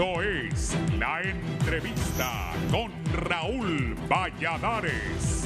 Esto es La Entrevista con Raúl Valladares.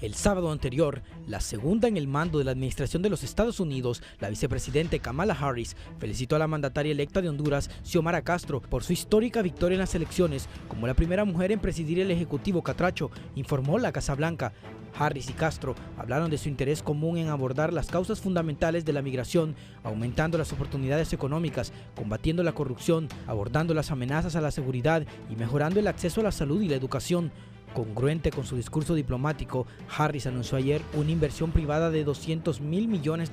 El sábado anterior, la segunda en el mando de la administración de los Estados Unidos, la vicepresidenta Kamala Harris, felicitó a la mandataria electa de Honduras, Xiomara Castro, por su histórica victoria en las elecciones como la primera mujer en presidir el Ejecutivo Catracho, informó la Casa Blanca. Harris y Castro hablaron de su interés común en abordar las causas fundamentales de la migración, aumentando las oportunidades económicas, combatiendo la corrupción, abordando las amenazas a la seguridad y mejorando el acceso a la salud y la educación. Congruente con su discurso diplomático, Harris anunció ayer una inversión privada de $200 mil millones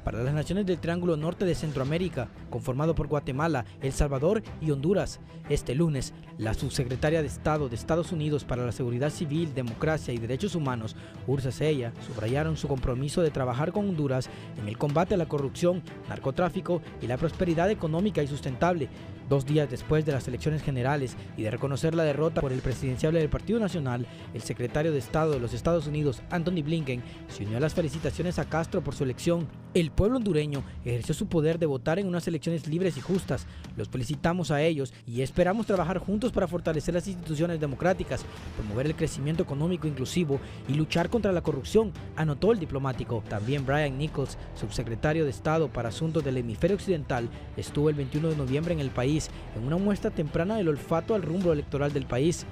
para las naciones del Triángulo Norte de Centroamérica, conformado por Guatemala, El Salvador y Honduras. Este lunes, la subsecretaria de Estado de Estados Unidos para la Seguridad Civil, Democracia y Derechos Humanos, Yrsa Seya, subrayaron su compromiso de trabajar con Honduras en el combate a la corrupción, narcotráfico y la prosperidad económica y sustentable. 2 días después de las elecciones generales y de reconocer la derrota por el presidenciable del Partido Nacional, el secretario de Estado de los Estados Unidos, Antony Blinken, se unió a las felicitaciones a Castro por su elección. El pueblo hondureño ejerció su poder de votar en unas elecciones libres y justas. Los felicitamos a ellos y esperamos trabajar juntos para fortalecer las instituciones democráticas, promover el crecimiento económico inclusivo y luchar contra la corrupción, anotó el diplomático. También Brian Nichols, subsecretario de Estado para Asuntos del Hemisferio Occidental, estuvo el 21 de noviembre en el país en una muestra temprana del olfato al rumbo electoral del país.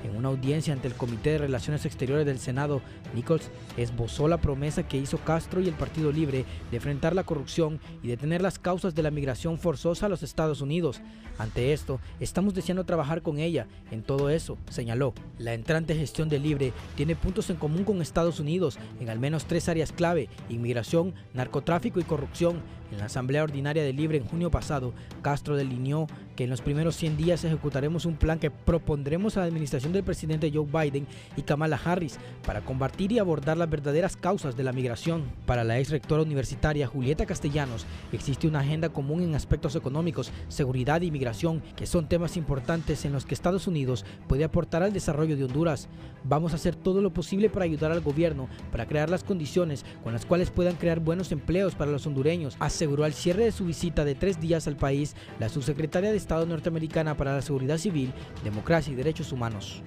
En una audiencia ante el Comité de Relaciones Exteriores del Senado, Nichols esbozó la promesa que hizo Castro y el Partido Libre de enfrentar la corrupción y detener las causas de la migración forzosa a los Estados Unidos. Ante esto, estamos deseando trabajar con ella en todo eso, señaló. La entrante gestión de Libre tiene puntos en común con Estados Unidos en al menos 3 áreas clave: inmigración, narcotráfico y corrupción. En la Asamblea Ordinaria de Libre en junio pasado, Castro delineó que en los primeros 100 días ejecutaremos un plan que propondremos a la administración del presidente Joe Biden y Kamala Harris para combatir y abordar las verdaderas causas de la migración. Para la ex rectora universitaria Julieta Castellanos, existe una agenda común en aspectos económicos, seguridad y migración, que son temas importantes en los que Estados Unidos puede aportar al desarrollo de Honduras. Vamos a hacer todo lo posible para ayudar al gobierno, para crear las condiciones con las cuales puedan crear buenos empleos para los hondureños, aseguró al cierre de su visita de 3 días al país la subsecretaria de Estado norteamericana para la Seguridad Civil, Democracia y Derechos Humanos.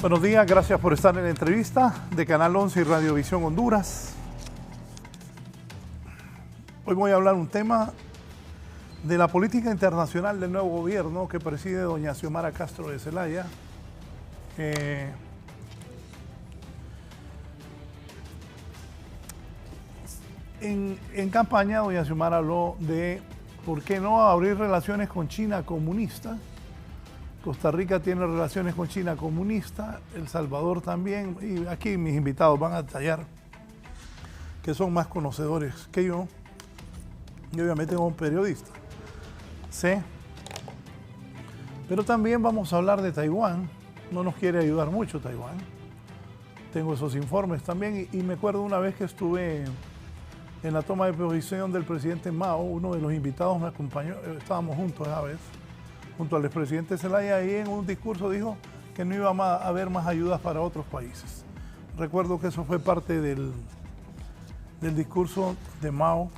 Buenos días, gracias por estar en la entrevista de Canal 11 y Radiovisión Honduras. Hoy voy a hablar un tema de la política internacional del nuevo gobierno que preside doña Xiomara Castro de Zelaya. En campaña, doña Xiomara habló de por qué no abrir relaciones con China comunista. Costa Rica tiene relaciones con China comunista, El Salvador también, y aquí mis invitados van a detallar que son más conocedores que yo. Y obviamente como periodista, sé. Pero también vamos a hablar de Taiwán. No nos quiere ayudar mucho Taiwán. Tengo esos informes también y me acuerdo una vez que estuve en la toma de posición del presidente Mao, uno de los invitados me acompañó, estábamos juntos esa vez, junto al expresidente Zelaya, y en un discurso dijo que no iba a haber más ayudas para otros países. Recuerdo que eso fue parte del discurso de Mao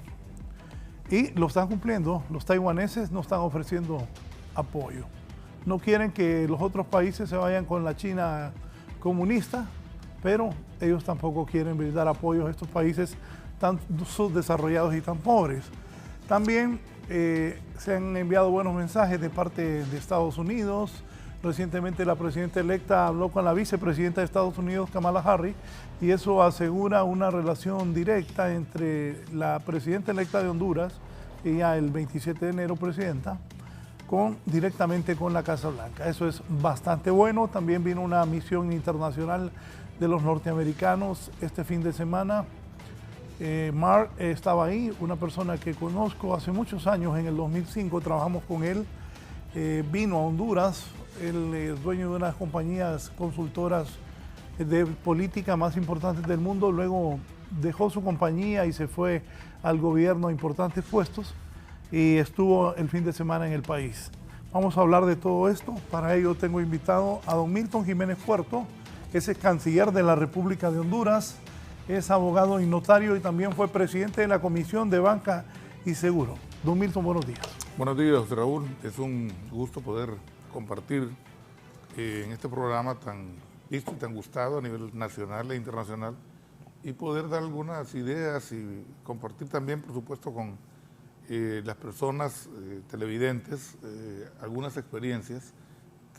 y lo están cumpliendo. Los taiwaneses no están ofreciendo apoyo. No quieren que los otros países se vayan con la China comunista, pero ellos tampoco quieren brindar apoyo a estos países tan subdesarrollados y tan pobres. También se han enviado buenos mensajes de parte de Estados Unidos. Recientemente la presidenta electa habló con la vicepresidenta de Estados Unidos, Kamala Harris, y eso asegura una relación directa entre la presidenta electa de Honduras, ella el 27 de enero presidenta, directamente con la Casa Blanca. Eso es bastante bueno. También vino una misión internacional de los norteamericanos este fin de semana. Mark estaba ahí, una persona que conozco hace muchos años, en el 2005 trabajamos con él, vino a Honduras. Él es dueño de unas compañías consultoras de política más importantes del mundo. Luego dejó su compañía y se fue al gobierno a importantes puestos y estuvo el fin de semana en el país. Vamos a hablar de todo esto. Para ello tengo invitado a don Milton Jiménez Puerto, que es el canciller de la República de Honduras, es abogado y notario y también fue presidente de la Comisión de Banca y Seguro. Don Milton, buenos días. Buenos días, Raúl. Es un gusto poder compartir en este programa tan visto y tan gustado a nivel nacional e internacional y poder dar algunas ideas y compartir también, por supuesto, con las personas televidentes algunas experiencias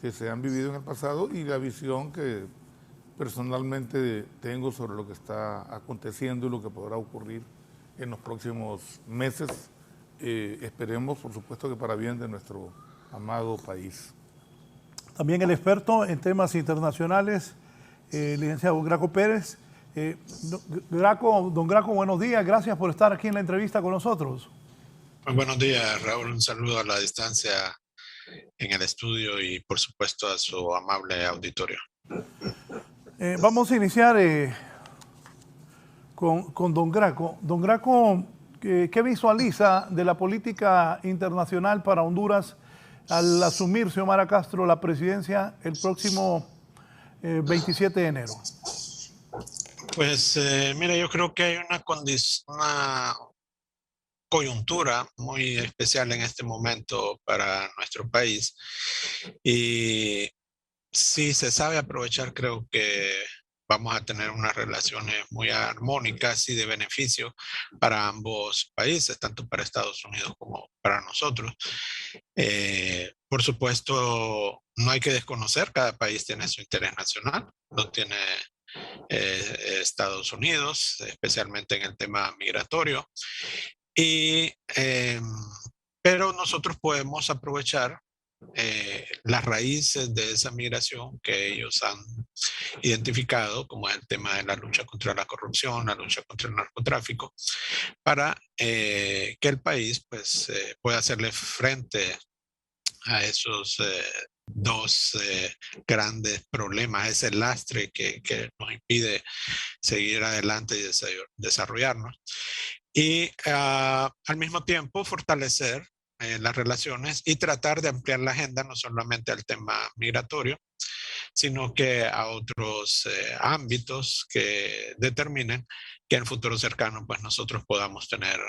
que se han vivido en el pasado y la visión que personalmente tengo sobre lo que está aconteciendo y lo que podrá ocurrir en los próximos meses. Esperemos, por supuesto, que para bien de nuestro amado país. También el experto en temas internacionales, licenciado Graco Pérez. Don Graco, buenos días. Gracias por estar aquí en la entrevista con nosotros. Muy buenos días, Raúl. Un saludo a la distancia en el estudio y, por supuesto, a su amable auditorio. Vamos a iniciar con don Graco. Don Graco, ¿qué visualiza de la política internacional para Honduras al asumir Xiomara Castro la presidencia el próximo 27 de enero? Pues mira, yo creo que hay una coyuntura muy especial en este momento para nuestro país y si se sabe aprovechar, creo que vamos a tener unas relaciones muy armónicas y de beneficio para ambos países, tanto para Estados Unidos como para nosotros. Por supuesto, no hay que desconocer, cada país tiene su interés nacional, lo tiene Estados Unidos, especialmente en el tema migratorio, pero nosotros podemos aprovechar las raíces de esa migración que ellos han identificado, como es el tema de la lucha contra la corrupción, la lucha contra el narcotráfico, para que el país pues, pueda hacerle frente a esos dos grandes problemas, ese lastre que nos impide seguir adelante y desarrollarnos. Y al mismo tiempo fortalecer las relaciones y tratar de ampliar la agenda no solamente al tema migratorio, sino que a otros ámbitos que determinen que en el futuro cercano pues nosotros podamos tener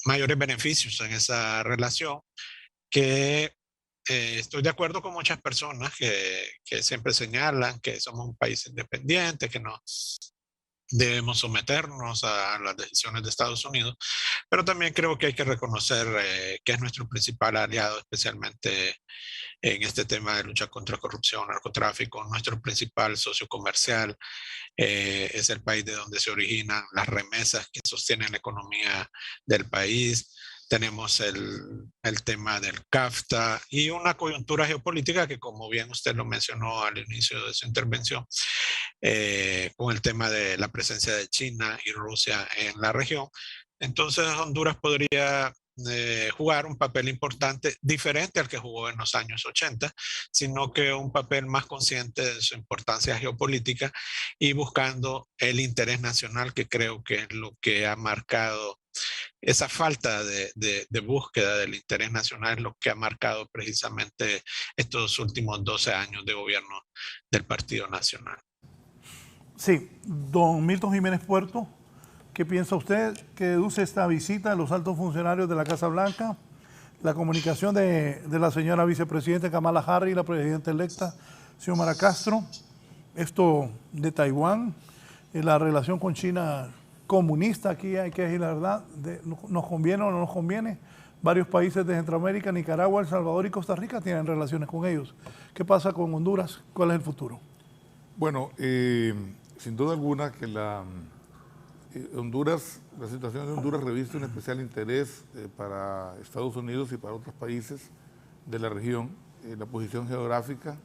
mayores beneficios en esa relación, que estoy de acuerdo con muchas personas que siempre señalan que somos un país independiente, que no debemos someternos a las decisiones de Estados Unidos, pero también creo que hay que reconocer que es nuestro principal aliado, especialmente en este tema de lucha contra corrupción, narcotráfico. Nuestro principal socio comercial es el país de donde se originan las remesas que sostienen la economía del país. Tenemos el tema del CAFTA y una coyuntura geopolítica que, como bien usted lo mencionó al inicio de su intervención, con el tema de la presencia de China y Rusia en la región. Entonces Honduras podría jugar un papel importante, diferente al que jugó en los años 80, sino que un papel más consciente de su importancia geopolítica y buscando el interés nacional, que creo que es lo que ha marcado esa falta de búsqueda del interés nacional, es lo que ha marcado precisamente estos últimos 12 años de gobierno del Partido Nacional. Sí, don Milton Jiménez Puerto, ¿qué piensa usted? ¿Qué deduce esta visita de los altos funcionarios de la Casa Blanca? La comunicación de la señora vicepresidenta Kamala Harris, la presidenta electa, Xiomara Castro, esto de Taiwán, la relación con China comunista, aquí hay que decir la verdad, ¿nos conviene o no nos conviene? Varios países de Centroamérica, Nicaragua, El Salvador y Costa Rica tienen relaciones con ellos. ¿Qué pasa con Honduras? ¿Cuál es el futuro? Bueno, sin duda alguna que la situación de Honduras reviste un especial interés para Estados Unidos y para otros países de la región. La posición geográfica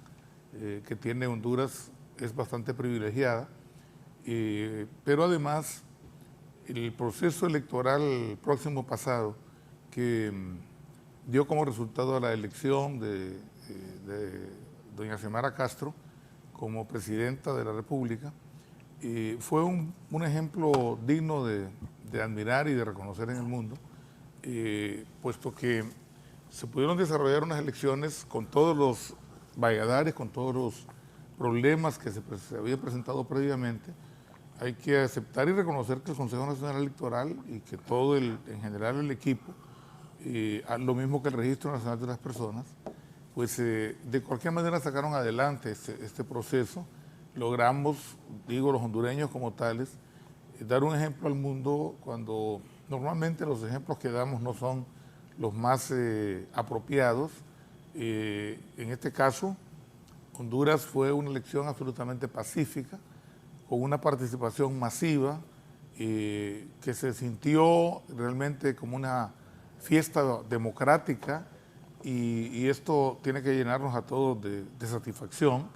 que tiene Honduras es bastante privilegiada, pero además el proceso electoral próximo pasado que dio como resultado a la elección de doña Xiomara Castro como presidenta de la República, fue un ejemplo digno de admirar y de reconocer en el mundo, puesto que se pudieron desarrollar unas elecciones con todos los valladares, con todos los problemas que se habían presentado previamente. Hay que aceptar y reconocer que el Consejo Nacional Electoral y que todo en general el equipo, lo mismo que el Registro Nacional de las Personas, pues de cualquier manera sacaron adelante este proceso. Logramos, digo los hondureños como tales, dar un ejemplo al mundo cuando normalmente los ejemplos que damos no son los más apropiados. En este caso, Honduras fue una elección absolutamente pacífica, con una participación masiva que se sintió realmente como una fiesta democrática y esto tiene que llenarnos a todos de satisfacción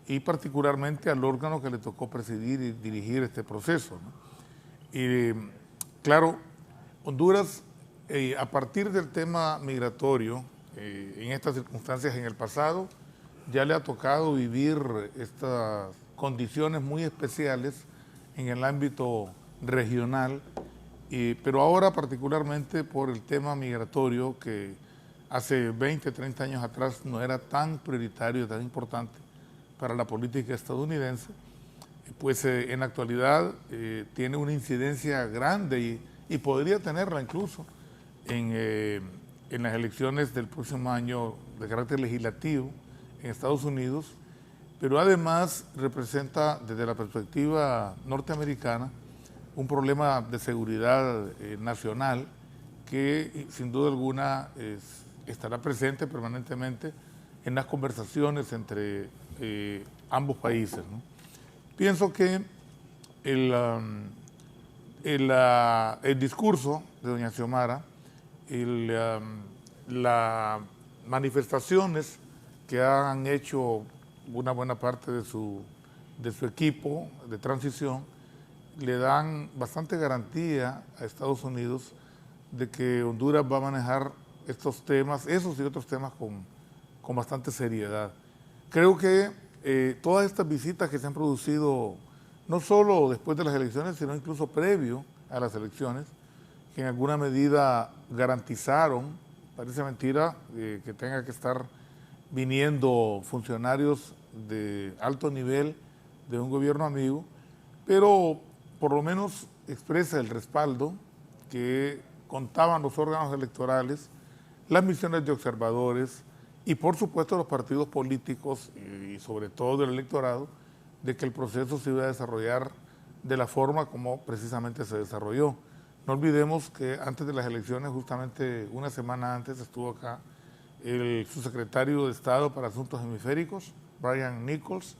y particularmente al órgano que le tocó presidir y dirigir este proceso, ¿no? Y claro, Honduras, a partir del tema migratorio, en estas circunstancias en el pasado, ya le ha tocado vivir estas condiciones muy especiales en el ámbito regional, pero ahora particularmente por el tema migratorio que hace 20, 30 años atrás no era tan prioritario, tan importante para la política estadounidense, pues en la actualidad tiene una incidencia grande y podría tenerla incluso en las elecciones del próximo año de carácter legislativo en Estados Unidos, pero además representa desde la perspectiva norteamericana un problema de seguridad nacional que sin duda alguna estará presente permanentemente en las conversaciones entre ambos países, ¿no? Pienso que el discurso de doña Xiomara, las manifestaciones que han hecho una buena parte de su equipo de transición, le dan bastante garantía a Estados Unidos de que Honduras va a manejar estos temas, esos y otros temas con bastante seriedad. Creo que todas estas visitas que se han producido, no solo después de las elecciones, sino incluso previo a las elecciones, que en alguna medida garantizaron, parece mentira que tenga que estar viniendo funcionarios de alto nivel de un gobierno amigo, pero por lo menos expresa el respaldo que contaban los órganos electorales, las misiones de observadores y por supuesto los partidos políticos y sobre todo del electorado, de que el proceso se iba a desarrollar de la forma como precisamente se desarrolló. No olvidemos que antes de las elecciones, justamente una semana antes, estuvo acá el subsecretario de Estado para Asuntos Hemisféricos, Brian Nichols,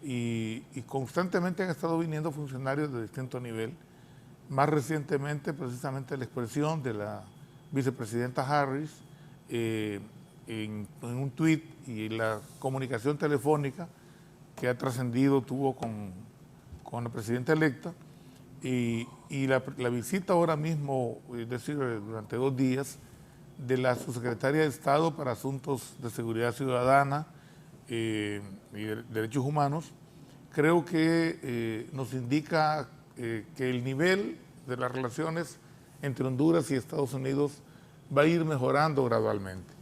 y constantemente han estado viniendo funcionarios de distinto nivel. Más recientemente, precisamente la expresión de la vicepresidenta Harris en un tuit y la comunicación telefónica que ha trascendido, tuvo con la presidenta electa, y la visita ahora mismo, es decir, durante 2 días, de la subsecretaria de Estado para Asuntos de Seguridad Ciudadana y Derechos Humanos, creo que nos indica que el nivel de las relaciones entre Honduras y Estados Unidos va a ir mejorando gradualmente.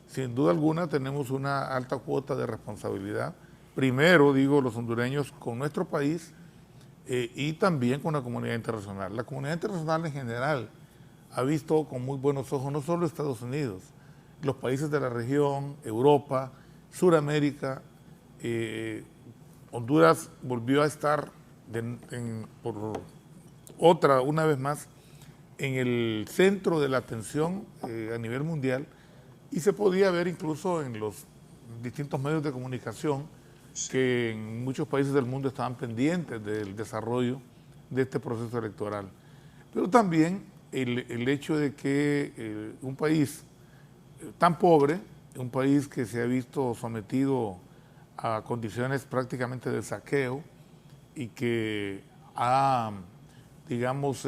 Sin duda alguna tenemos una alta cuota de responsabilidad, primero, digo, los hondureños con nuestro país y también con la comunidad internacional. La comunidad internacional en general ha visto con muy buenos ojos no solo Estados Unidos, los países de la región, Europa, Suramérica, Honduras volvió a estar una vez más en el centro de la atención a nivel mundial, y se podía ver incluso en los distintos medios de comunicación que en muchos países del mundo estaban pendientes del desarrollo de este proceso electoral. Pero también el hecho de que un país tan pobre, un país que se ha visto sometido a condiciones prácticamente de saqueo y que ha, digamos,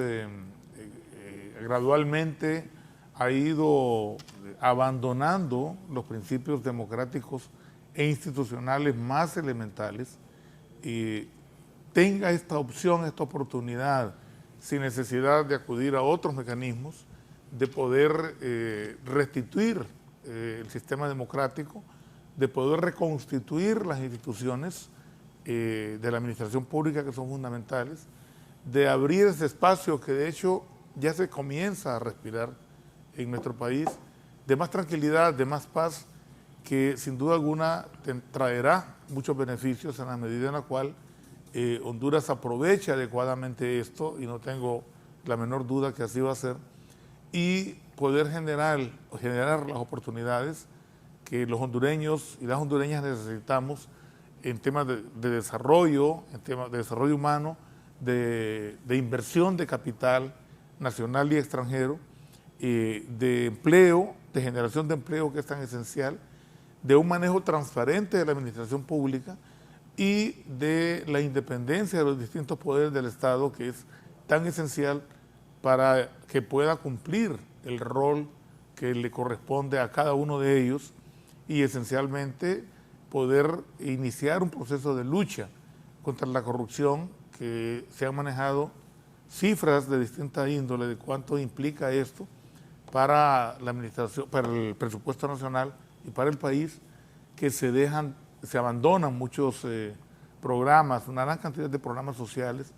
gradualmente ha ido abandonando los principios democráticos e institucionales más elementales, y tenga esta opción, esta oportunidad, sin necesidad de acudir a otros mecanismos, de poder restituir el sistema democrático, de poder reconstituir las instituciones de la administración pública que son fundamentales, de abrir ese espacio que de hecho ya se comienza a respirar en nuestro país, de más tranquilidad, de más paz, que sin duda alguna traerá muchos beneficios en la medida en la cual Honduras aproveche adecuadamente esto, y no tengo la menor duda que así va a ser, y poder generar las oportunidades que los hondureños y las hondureñas necesitamos en temas de desarrollo, en temas de desarrollo humano, de inversión de capital nacional y extranjero, de empleo, de generación de empleo, que es tan esencial, de un manejo transparente de la administración pública y de la independencia de los distintos poderes del Estado, que es tan esencial para que pueda cumplir el rol que le corresponde a cada uno de ellos, y esencialmente poder iniciar un proceso de lucha contra la corrupción, que se han manejado cifras de distinta índole de cuánto implica esto para la administración, para el presupuesto nacional y para el país, que se abandonan muchos programas, una gran cantidad de programas sociales,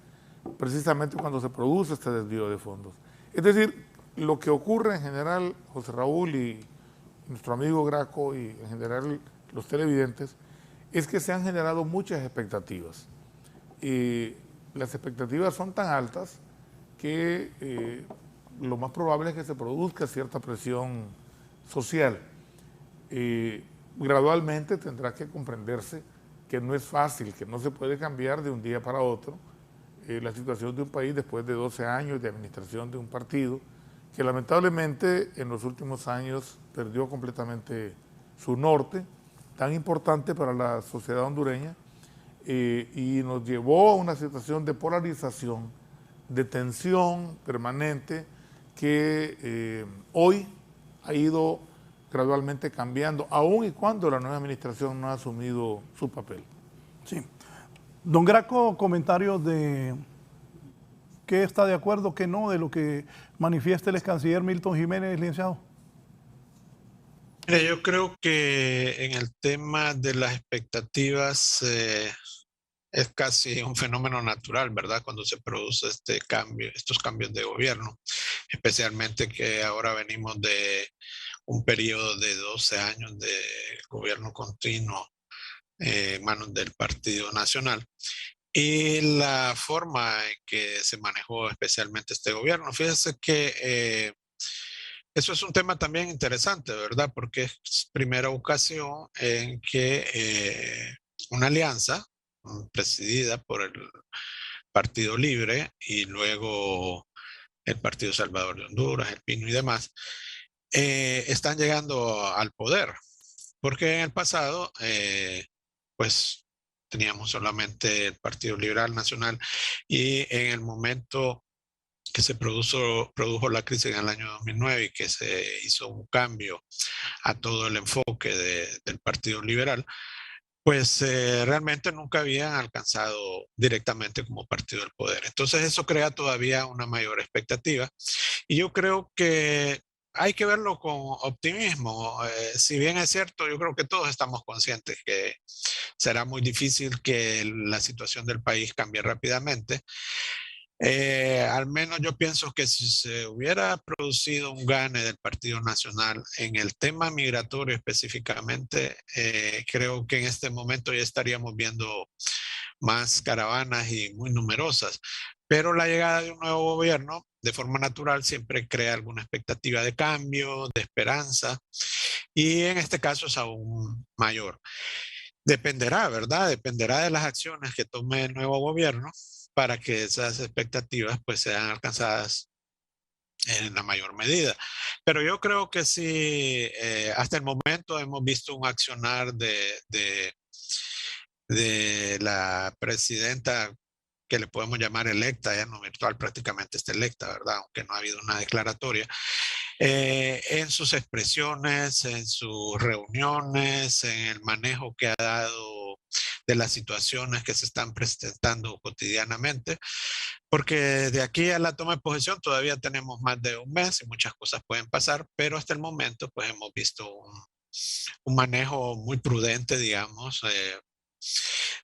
precisamente cuando se produce este desvío de fondos. Es decir, lo que ocurre en general, José Raúl y nuestro amigo Graco y en general los televidentes, es que se han generado muchas expectativas. Y las expectativas son tan altas que lo más probable es que se produzca cierta presión social. Gradualmente tendrá que comprenderse que no es fácil, que no se puede cambiar de un día para otro la situación de un país después de 12 años de administración de un partido que lamentablemente en los últimos años perdió completamente su norte, tan importante para la sociedad hondureña, y nos llevó a una situación de polarización, de tensión permanente, que hoy ha ido gradualmente cambiando, aun y cuando la nueva administración no ha asumido su papel. Sí. Don Graco, comentarios de qué está de acuerdo, qué no, de lo que manifiesta el ex canciller Milton Jiménez, licenciado. Mire, yo creo que en el tema de las expectativas es casi un fenómeno natural, ¿verdad? Cuando se produce este cambio, estos cambios de gobierno, especialmente que ahora venimos de un periodo de 12 años de gobierno continuo en manos del Partido Nacional. Y la forma en que se manejó especialmente este gobierno, fíjese que eso es un tema también interesante, ¿verdad? Porque es primera ocasión en que una alianza presidida por el Partido Libre y luego el Partido Salvador de Honduras, el PINO y demás, están llegando al poder. Porque en el pasado, pues teníamos solamente el Partido Liberal Nacional, y en el momento que se produjo la crisis en el año 2009 y que se hizo un cambio a todo el enfoque del Partido Liberal, pues realmente nunca habían alcanzado directamente como partido el poder. Entonces eso crea todavía una mayor expectativa, y yo creo que hay que verlo con optimismo. Si bien es cierto, yo creo que todos estamos conscientes que será muy difícil que la situación del país cambie rápidamente. Al menos yo pienso que si se hubiera producido un gane del Partido Nacional en el tema migratorio específicamente, creo que en este momento ya estaríamos viendo más caravanas y muy numerosas. Pero la llegada de un nuevo gobierno, de forma natural, siempre crea alguna expectativa de cambio, de esperanza, y en este caso es aún mayor. Dependerá, ¿verdad? Dependerá de las acciones que tome el nuevo gobierno para que esas expectativas pues sean alcanzadas en la mayor medida. Pero yo creo que sí, hasta el momento hemos visto un accionar de la presidenta, que le podemos llamar electa, ya no virtual, prácticamente está electa, ¿verdad? Aunque no ha habido una declaratoria, en sus expresiones, en sus reuniones, en el manejo que ha dado de las situaciones que se están presentando cotidianamente, porque de aquí a la toma de posesión todavía tenemos más de un mes y muchas cosas pueden pasar, pero hasta el momento pues hemos visto un manejo muy prudente, digamos,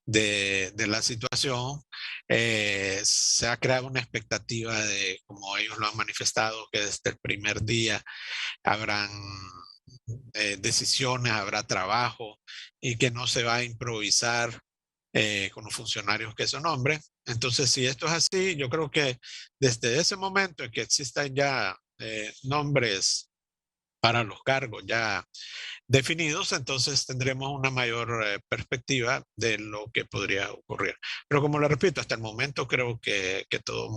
de la situación. Se ha creado una expectativa de, como ellos lo han manifestado, que desde el primer día habrán decisiones, habrá trabajo y que no se va a improvisar con los funcionarios que se nombren. Entonces, si esto es así, yo creo que desde ese momento en que existan ya nombres para los cargos ya definidos, entonces tendremos una mayor perspectiva de lo que podría ocurrir. Pero como le repito, hasta el momento creo que todo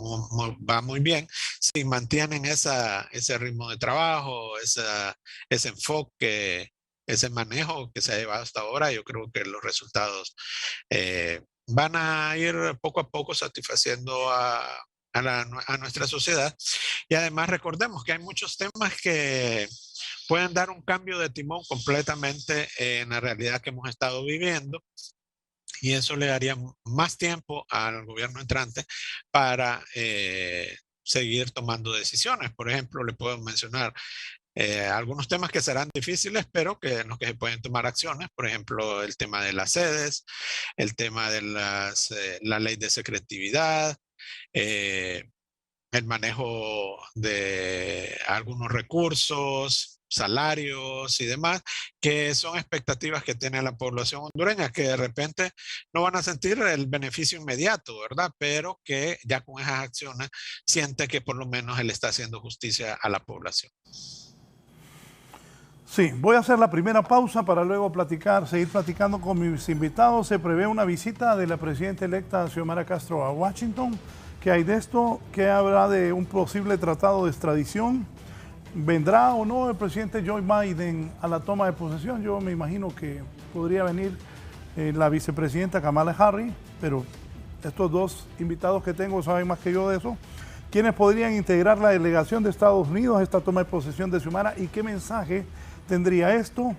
va muy bien. Si mantienen ese ritmo de trabajo, ese enfoque, ese manejo que se ha llevado hasta ahora, yo creo que los resultados van a ir poco a poco satisfaciendo a nuestra sociedad. Y además recordemos que hay muchos temas que pueden dar un cambio de timón completamente en la realidad que hemos estado viviendo, y eso le daría más tiempo al gobierno entrante para seguir tomando decisiones. Por ejemplo, le puedo mencionar algunos temas que serán difíciles, pero en los que se pueden tomar acciones. Por ejemplo, el tema de las sedes, el tema de la ley de secretividad, el manejo de algunos recursos, salarios y demás, que son expectativas que tiene la población hondureña, que de repente no van a sentir el beneficio inmediato, ¿verdad? Pero que ya con esas acciones siente que por lo menos él está haciendo justicia a la población. Sí, voy a hacer la primera pausa para luego seguir platicando con mis invitados. Se prevé una visita de la presidenta electa Xiomara Castro a Washington. ¿Qué hay de esto? ¿Qué habrá de un posible tratado de extradición? ¿Vendrá o no el presidente Joe Biden a la toma de posesión? Yo me imagino que podría venir la vicepresidenta Kamala Harris, pero estos dos invitados que tengo saben más que yo de eso. ¿Quiénes podrían integrar la delegación de Estados Unidos a esta toma de posesión de Xiomara y qué mensaje tendría esto?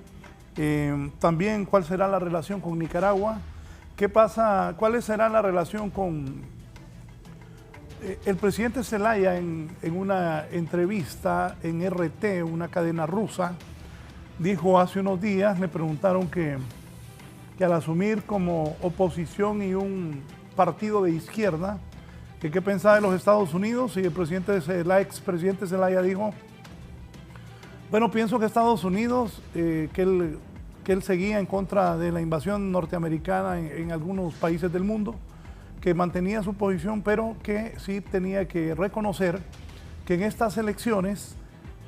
También, ¿cuál será la relación con Nicaragua? ¿Qué pasa? ¿Cuál será la relación con el presidente Zelaya? En una entrevista en RT, una cadena rusa, dijo hace unos días, le preguntaron que al asumir como oposición y un partido de izquierda, que qué pensaba de los Estados Unidos, y el expresidente Zelaya dijo: bueno, pienso que Estados Unidos, que él seguía en contra de la invasión norteamericana en algunos países del mundo, que mantenía su posición, pero que sí tenía que reconocer que en estas elecciones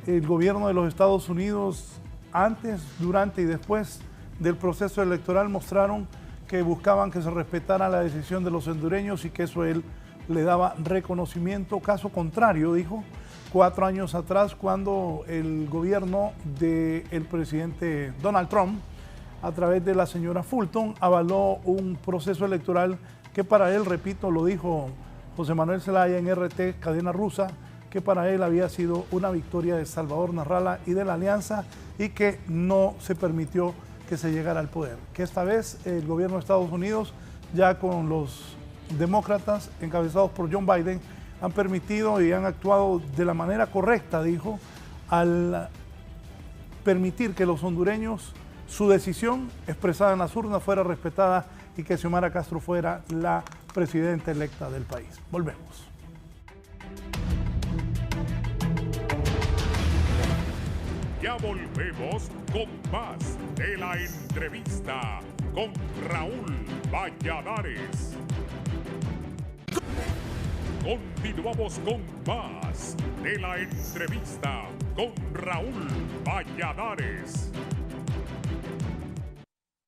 el gobierno de los Estados Unidos, antes, durante y después del proceso electoral, mostraron que buscaban que se respetara la decisión de los hondureños y que eso él le daba reconocimiento. Caso contrario, dijo, 4 años atrás, cuando el gobierno del presidente Donald Trump, a través de la señora Fulton, avaló un proceso electoral que para él, repito, lo dijo José Manuel Zelaya en RT, cadena rusa, que para él había sido una victoria de Salvador Narrala y de la Alianza, y que no se permitió que se llegara al poder. Que esta vez el gobierno de Estados Unidos, ya con los demócratas encabezados por John Biden, han permitido y han actuado de la manera correcta, dijo, al permitir que los hondureños, su decisión expresada en las urnas, fuera respetada y que Xiomara Castro fuera la presidenta electa del país. Volvemos. Ya volvemos con más de la entrevista con Raúl Valladares. Continuamos con más de la entrevista con Raúl Valladares.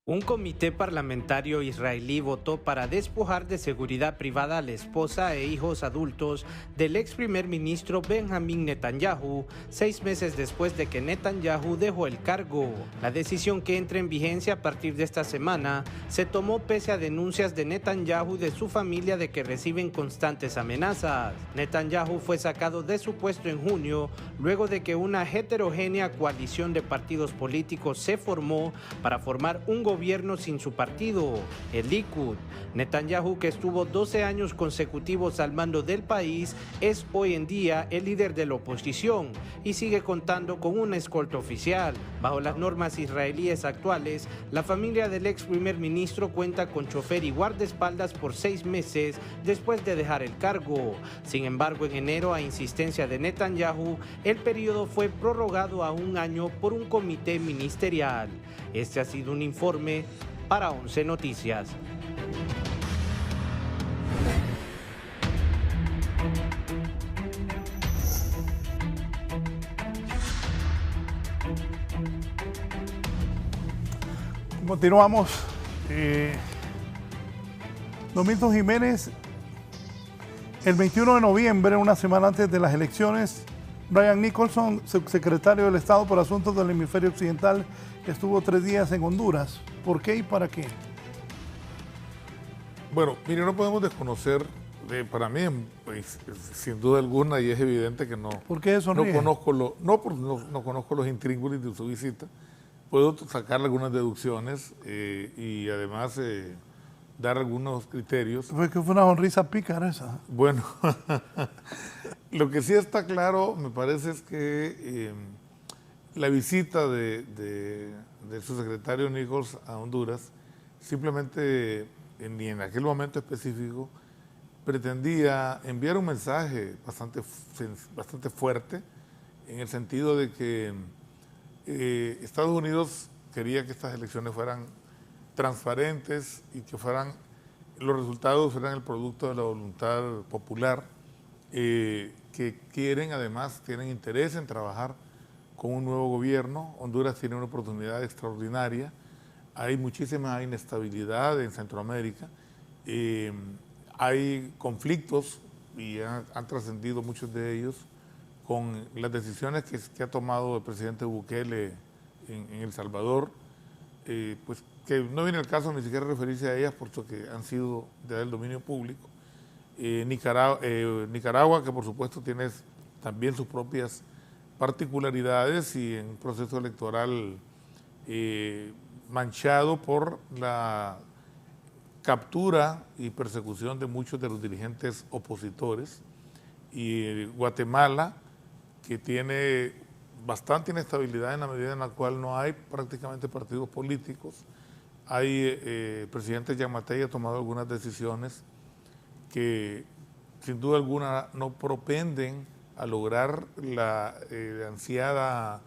Un comité parlamentario israelí votó para despojar de seguridad privada a la esposa e hijos adultos del ex primer ministro Benjamin Netanyahu, 6 meses después de que Netanyahu dejó el cargo. La decisión, que entra en vigencia a partir de esta semana, se tomó pese a denuncias de Netanyahu y de su familia de que reciben constantes amenazas. Netanyahu fue sacado de su puesto en junio, luego de que una heterogénea coalición de partidos políticos se formó para formar un gobierno sin su partido, el Likud. Netanyahu, que estuvo 12 años consecutivos al mando del país, es hoy en día el líder de la oposición y sigue contando con una escolta oficial. Bajo las normas israelíes actuales, la familia del ex primer ministro cuenta con chofer y guardaespaldas por 6 meses después de dejar el cargo. Sin embargo, en enero, a insistencia de Netanyahu, el periodo fue prorrogado a 1 año por un comité ministerial. Este ha sido un informe para 11 Noticias. Continuamos. Don Milton Jiménez, el 21 de noviembre, una semana antes de las elecciones, Brian Nicholson, subsecretario del Estado por Asuntos del Hemisferio Occidental, estuvo 3 días en Honduras. ¿Por qué y para qué? Bueno, mire, no podemos desconocer, para mí, pues, sin duda alguna, y es evidente que no. ¿Por qué sonríe? No conozco los intríngulis de su visita. Puedo sacar algunas deducciones y además dar algunos criterios. Fue que fue una sonrisa pícara esa. Bueno, lo que sí está claro, me parece, es que la visita del subsecretario Nichols a Honduras simplemente, ni en aquel momento específico, pretendía enviar un mensaje bastante fuerte, en el sentido de que Estados Unidos quería que estas elecciones fueran transparentes y que los resultados fueran el producto de la voluntad popular, que tienen interés en trabajar con un nuevo gobierno. Honduras tiene una oportunidad extraordinaria. Hay muchísima inestabilidad en Centroamérica. Hay conflictos, y han trascendido muchos de ellos, con las decisiones que ha tomado el presidente Bukele en El Salvador, pues que no viene el caso ni siquiera referirse a ellas, porque han sido del dominio público. Nicaragua, que por supuesto tiene también sus propias particularidades y en un proceso electoral manchado por la captura y persecución de muchos de los dirigentes opositores, y Guatemala, que tiene bastante inestabilidad en la medida en la cual no hay prácticamente partidos políticos. El presidente Yamatei ha tomado algunas decisiones que sin duda alguna no propenden a lograr la ansiada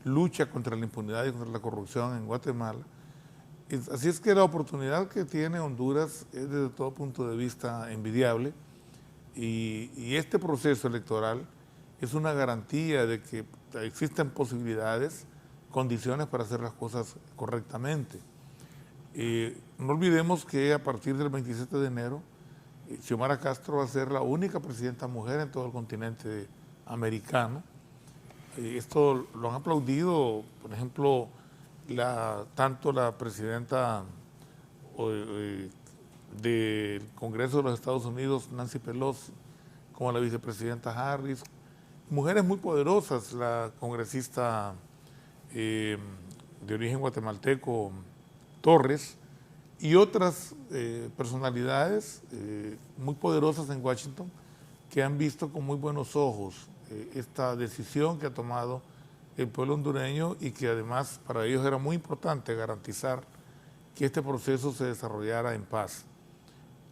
lucha contra la impunidad y contra la corrupción en Guatemala. Así es que la oportunidad que tiene Honduras es desde todo punto de vista envidiable, y este proceso electoral es una garantía de que existen posibilidades, condiciones para hacer las cosas correctamente. No olvidemos que a partir del 27 de enero, Xiomara Castro va a ser la única presidenta mujer en todo el continente americano. Esto lo han aplaudido, por ejemplo, tanto la presidenta del Congreso de los Estados Unidos, Nancy Pelosi, como la vicepresidenta Harris. Mujeres muy poderosas, la congresista de origen guatemalteco, Torres, y otras personalidades muy poderosas en Washington, que han visto con muy buenos ojos esta decisión que ha tomado el pueblo hondureño, y que además para ellos era muy importante garantizar que este proceso se desarrollara en paz.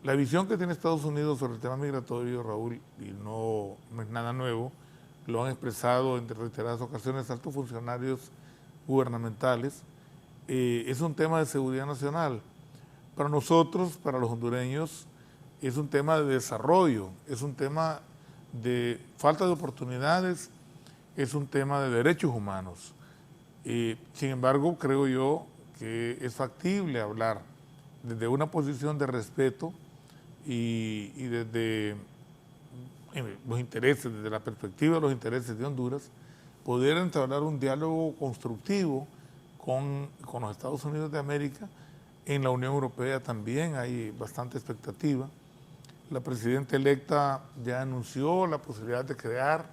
La visión que tiene Estados Unidos sobre el tema migratorio, Raúl, y no es nada nuevo, lo han expresado en reiteradas ocasiones altos funcionarios gubernamentales, es un tema de seguridad nacional. Para nosotros, para los hondureños, es un tema de desarrollo, es un tema de falta de oportunidades, es un tema de derechos humanos. Sin embargo, creo yo que es factible hablar desde una posición de respeto y desde los intereses, desde la perspectiva de los intereses de Honduras, poder entablar un diálogo constructivo con los Estados Unidos de América. En la Unión Europea también hay bastante expectativa. La presidenta electa ya anunció la posibilidad de crear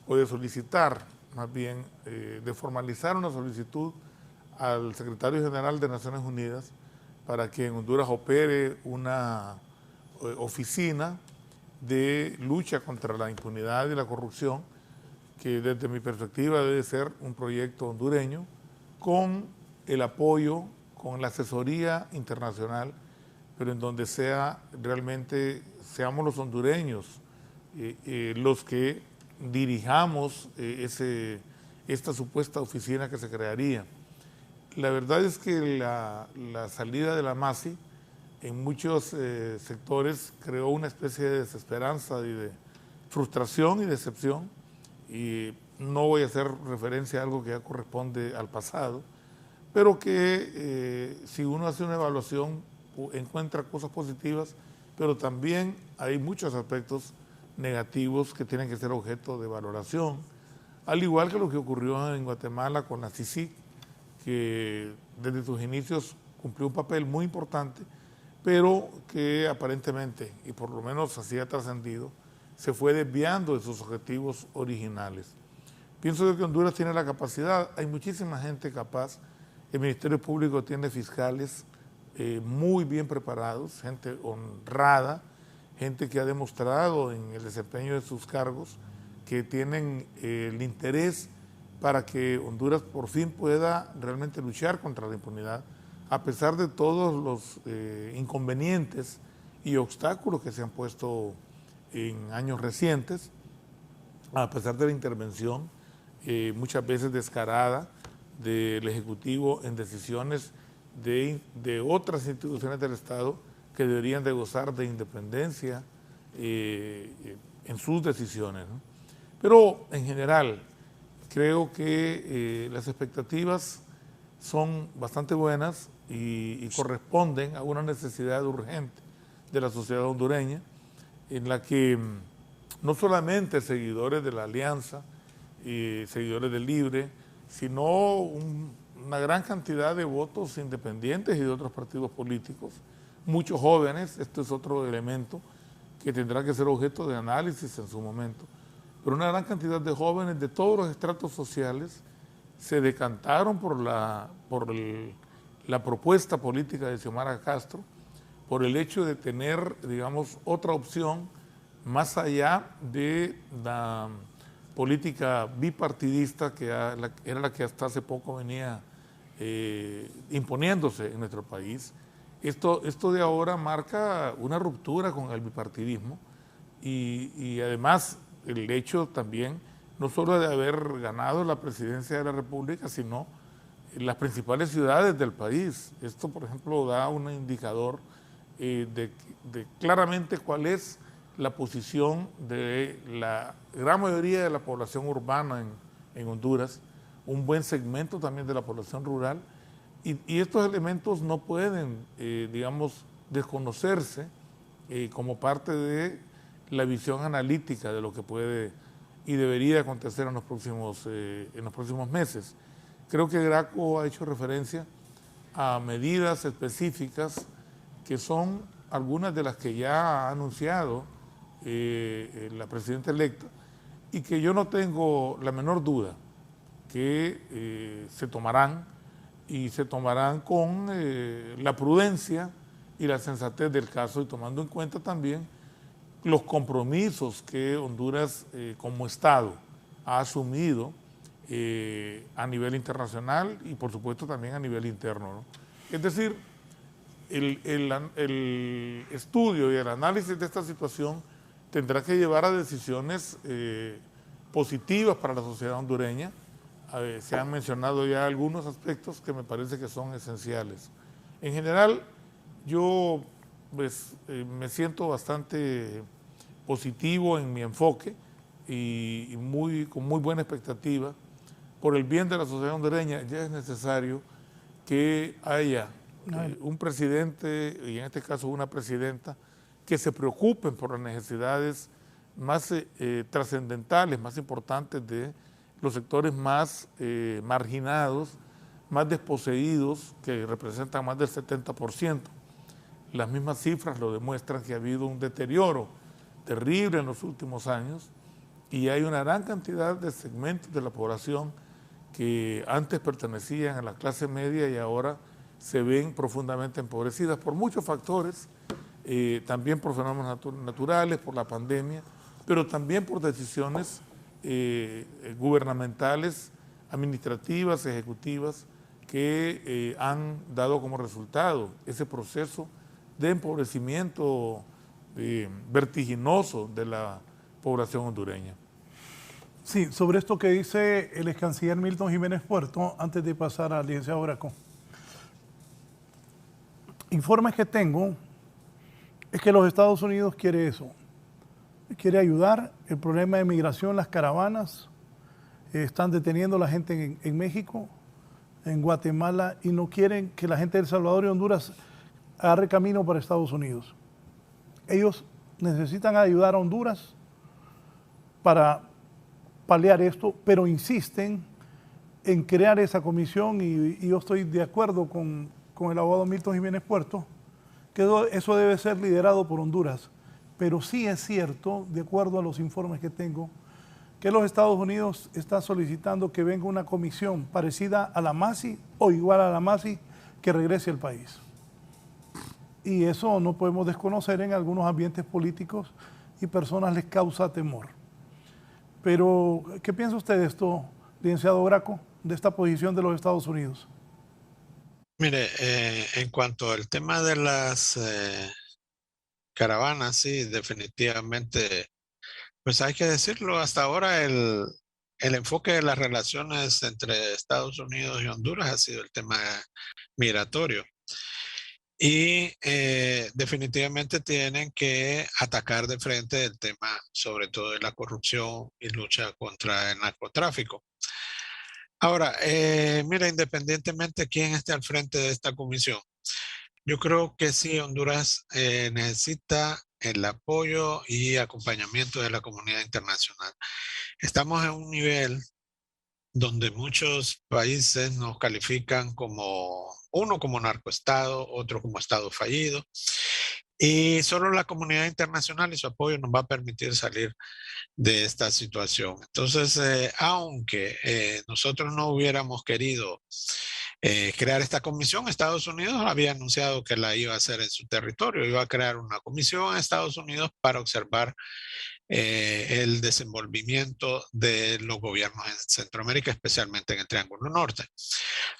o de solicitar, más bien de formalizar una solicitud al secretario general de Naciones Unidas para que en Honduras opere una oficina de lucha contra la impunidad y la corrupción, que desde mi perspectiva debe ser un proyecto hondureño con el apoyo, con la asesoría internacional, pero en donde realmente seamos los hondureños los que dirijamos esta supuesta oficina que se crearía. La verdad es que la salida de la MASI en muchos sectores creó una especie de desesperanza y de frustración y decepción, y no voy a hacer referencia a algo que ya corresponde al pasado, pero que si uno hace una evaluación encuentra cosas positivas, pero también hay muchos aspectos negativos que tienen que ser objeto de valoración, al igual que lo que ocurrió en Guatemala con la CICIG, que desde sus inicios cumplió un papel muy importante, pero que aparentemente, y por lo menos así ha trascendido, se fue desviando de sus objetivos originales. Pienso que Honduras tiene la capacidad, hay muchísima gente capaz, el Ministerio Público tiene fiscales muy bien preparados, gente honrada, gente que ha demostrado en el desempeño de sus cargos que tienen el interés para que Honduras por fin pueda realmente luchar contra la impunidad, a pesar de todos los inconvenientes y obstáculos que se han puesto en años recientes, a pesar de la intervención muchas veces descarada del Ejecutivo en decisiones de otras instituciones del Estado que deberían de gozar de independencia en sus decisiones, ¿no? Pero en general creo que las expectativas son bastante buenas y corresponden a una necesidad urgente de la sociedad hondureña, en la que no solamente seguidores de la Alianza y seguidores del Libre, sino una gran cantidad de votos independientes y de otros partidos políticos, muchos jóvenes, esto es otro elemento que tendrá que ser objeto de análisis en su momento, pero una gran cantidad de jóvenes de todos los estratos sociales se decantaron por la propuesta política de Xiomara Castro, por el hecho de tener, digamos, otra opción más allá de la política bipartidista que era la que hasta hace poco venía imponiéndose en nuestro país. Esto de ahora marca una ruptura con el bipartidismo y además el hecho también no solo de haber ganado la presidencia de la República, sino en las principales ciudades del país. Esto, por ejemplo, da un indicador de claramente cuál es la posición de la gran mayoría de la población urbana en Honduras, un buen segmento también de la población rural, y estos elementos no pueden, digamos, desconocerse como parte de la visión analítica de lo que puede y debería acontecer en los próximos meses. Creo que Graco ha hecho referencia a medidas específicas que son algunas de las que ya ha anunciado la presidenta electa y que yo no tengo la menor duda que se tomarán y se tomarán con la prudencia y la sensatez del caso y tomando en cuenta también los compromisos que Honduras como Estado ha asumido a nivel internacional y por supuesto también a nivel interno, ¿no? Es decir, el estudio y el análisis de esta situación tendrá que llevar a decisiones positivas para la sociedad hondureña. Se han mencionado ya algunos aspectos que me parece que son esenciales. En general, yo pues, me siento bastante positivo en mi enfoque y con muy buena expectativa. Por el bien de la sociedad hondureña ya es necesario que haya un presidente, y en este caso una presidenta, que se preocupen por las necesidades más trascendentales, más importantes de los sectores más marginados, más desposeídos, que representan más del 70%. Las mismas cifras lo demuestran, que ha habido un deterioro terrible en los últimos años y hay una gran cantidad de segmentos de la población que antes pertenecían a la clase media y ahora se ven profundamente empobrecidas por muchos factores, también por fenómenos naturales, por la pandemia, pero también por decisiones gubernamentales, administrativas, ejecutivas, que han dado como resultado ese proceso de empobrecimiento vertiginoso de la población hondureña. Sí, sobre esto que dice el ex canciller Milton Jiménez Puerto, antes de pasar al licenciado Graco. Informes que tengo es que los Estados Unidos quiere eso, quiere ayudar. El problema de migración, las caravanas, están deteniendo a la gente en México, en Guatemala, y no quieren que la gente de El Salvador y Honduras agarre camino para Estados Unidos. Ellos necesitan ayudar a Honduras para paliar esto, pero insisten en crear esa comisión y yo estoy de acuerdo con el abogado Milton Jiménez Puerto, que eso debe ser liderado por Honduras. Pero sí es cierto, de acuerdo a los informes que tengo, que los Estados Unidos están solicitando que venga una comisión parecida a la MASI o igual a la MASI que regrese al país. Y eso no podemos desconocer, en algunos ambientes políticos y personas les causa temor. Pero, ¿qué piensa usted de esto, licenciado Graco, de esta posición de los Estados Unidos? Mire, en cuanto al tema de las caravanas, sí, definitivamente, pues hay que decirlo, hasta ahora el enfoque de las relaciones entre Estados Unidos y Honduras ha sido el tema migratorio. Y definitivamente tienen que atacar de frente el tema, sobre todo de la corrupción y lucha contra el narcotráfico. Ahora, mira, independientemente de quién esté al frente de esta comisión, yo creo que sí, Honduras necesita el apoyo y acompañamiento de la comunidad internacional. Estamos en un nivel donde muchos países nos califican como, uno como narcoestado, otro como estado fallido, y solo la comunidad internacional y su apoyo nos va a permitir salir de esta situación. Entonces, aunque nosotros no hubiéramos querido crear esta comisión, Estados Unidos había anunciado que la iba a hacer en su territorio, iba a crear una comisión en Estados Unidos para observar el desenvolvimiento de los gobiernos en Centroamérica, especialmente en el Triángulo Norte.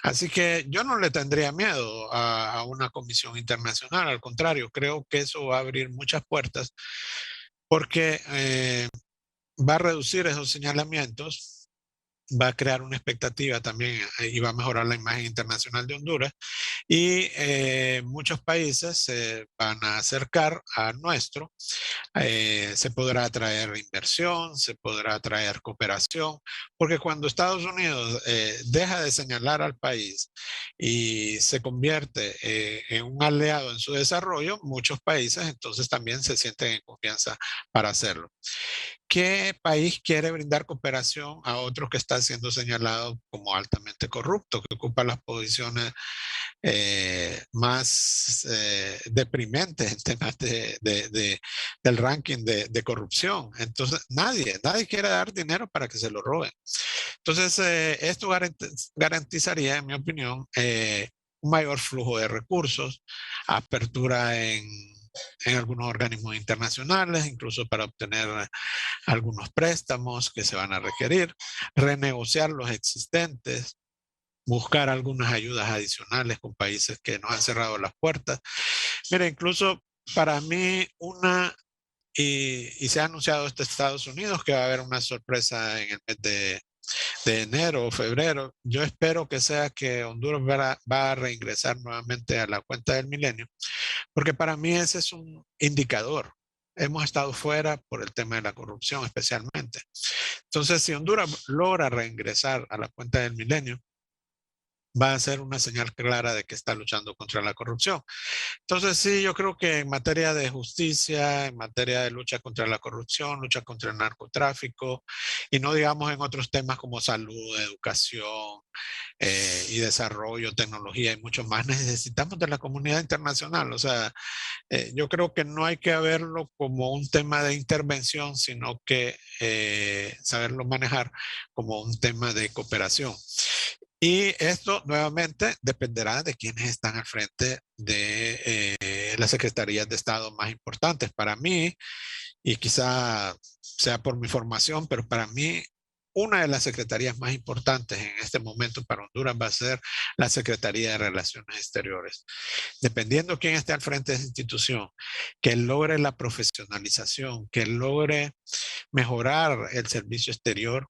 Así que yo no le tendría miedo a una comisión internacional, al contrario, creo que eso va a abrir muchas puertas porque va a reducir esos señalamientos, va a crear una expectativa también y va a mejorar la imagen internacional de Honduras y muchos países se van a acercar a nuestro, se podrá atraer inversión, se podrá atraer cooperación, porque cuando Estados Unidos deja de señalar al país y se convierte en un aliado en su desarrollo, muchos países entonces también se sienten en confianza para hacerlo. ¿Qué país quiere brindar cooperación a otro que está siendo señalado como altamente corrupto, que ocupa las posiciones más deprimentes en temas del ranking de corrupción? Entonces, nadie quiere dar dinero para que se lo roben. Entonces, esto garantizaría, en mi opinión, un mayor flujo de recursos, apertura en algunos organismos internacionales, incluso para obtener algunos préstamos que se van a requerir, renegociar los existentes, buscar algunas ayudas adicionales con países que nos han cerrado las puertas. Mira, incluso para mí una y se ha anunciado desde Estados Unidos que va a haber una sorpresa en el mes de enero o febrero. Yo espero que sea que Honduras va a reingresar nuevamente a la cuenta del milenio, porque para mí ese es un indicador. Hemos estado fuera por el tema de la corrupción especialmente. Entonces, si Honduras logra reingresar a la cuenta del milenio, va a ser una señal clara de que está luchando contra la corrupción. Entonces, sí, yo creo que en materia de justicia, en materia de lucha contra la corrupción, lucha contra el narcotráfico, y no digamos en otros temas como salud, educación y desarrollo, tecnología y mucho más, necesitamos de la comunidad internacional. O sea, yo creo que no hay que verlo como un tema de intervención, sino que saberlo manejar como un tema de cooperación. Y esto nuevamente dependerá de quienes están al frente de las secretarías de Estado más importantes. Para mí, y quizá sea por mi formación, pero para mí una de las secretarías más importantes en este momento para Honduras va a ser la Secretaría de Relaciones Exteriores. Dependiendo quién esté al frente de esa institución, que logre la profesionalización, que logre mejorar el servicio exterior,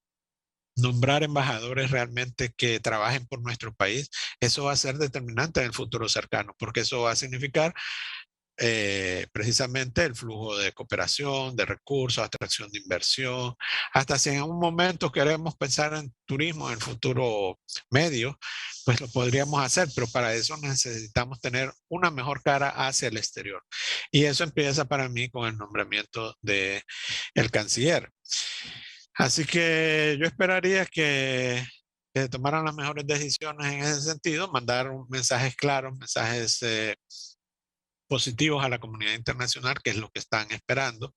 nombrar embajadores realmente que trabajen por nuestro país, eso va a ser determinante en el futuro cercano, porque eso va a significar precisamente el flujo de cooperación, de recursos, atracción de inversión. Hasta si en un momento queremos pensar en turismo en el futuro medio, pues lo podríamos hacer, pero para eso necesitamos tener una mejor cara hacia el exterior. Y eso empieza para mí con el nombramiento del canciller. Así que yo esperaría que tomaran las mejores decisiones en ese sentido, mandar mensajes claros, mensajes positivos a la comunidad internacional, que es lo que están esperando,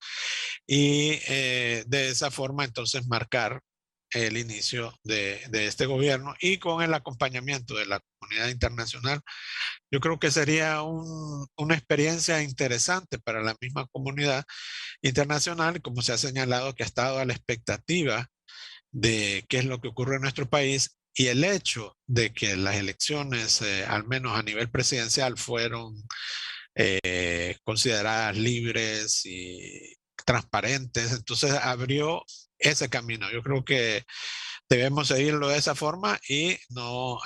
y de esa forma entonces marcar el inicio de este gobierno, y con el acompañamiento de la comunidad internacional, yo creo que sería una experiencia interesante para la misma comunidad internacional, como se ha señalado, que ha estado a la expectativa de qué es lo que ocurre en nuestro país, y el hecho de que las elecciones, al menos a nivel presidencial, fueron consideradas libres y transparentes, entonces abrió ese camino. Yo creo que debemos seguirlo de esa forma y no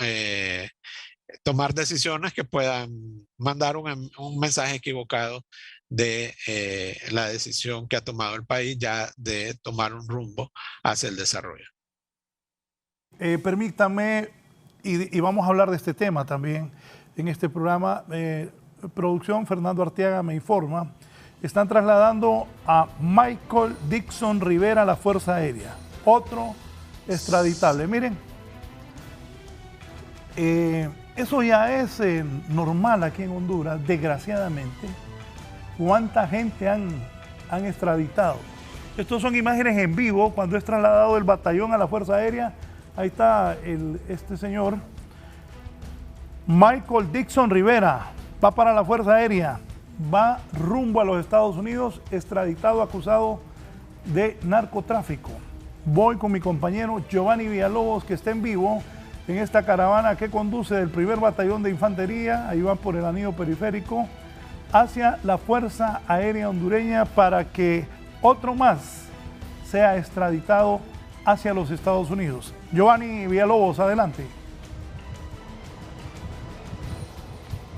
tomar decisiones que puedan mandar un mensaje equivocado de la decisión que ha tomado el país ya de tomar un rumbo hacia el desarrollo. Permítame, y vamos a hablar de este tema también en este programa. Producción, Fernando Arteaga me informa, están trasladando a Michael Dixon Rivera a la Fuerza Aérea, otro extraditable. Miren, eso ya es normal aquí en Honduras, desgraciadamente. ¿Cuánta gente han extraditado? Estos son imágenes en vivo cuando es trasladado el batallón a la Fuerza Aérea. Ahí está este señor, Michael Dixon Rivera. Va para la Fuerza Aérea, va rumbo a los Estados Unidos, extraditado acusado de narcotráfico. Voy con mi compañero Giovanni Villalobos, que está en vivo en esta caravana que conduce del primer batallón de infantería, ahí va por el anillo periférico, hacia la Fuerza Aérea Hondureña para que otro más sea extraditado hacia los Estados Unidos. Giovanni Villalobos, adelante.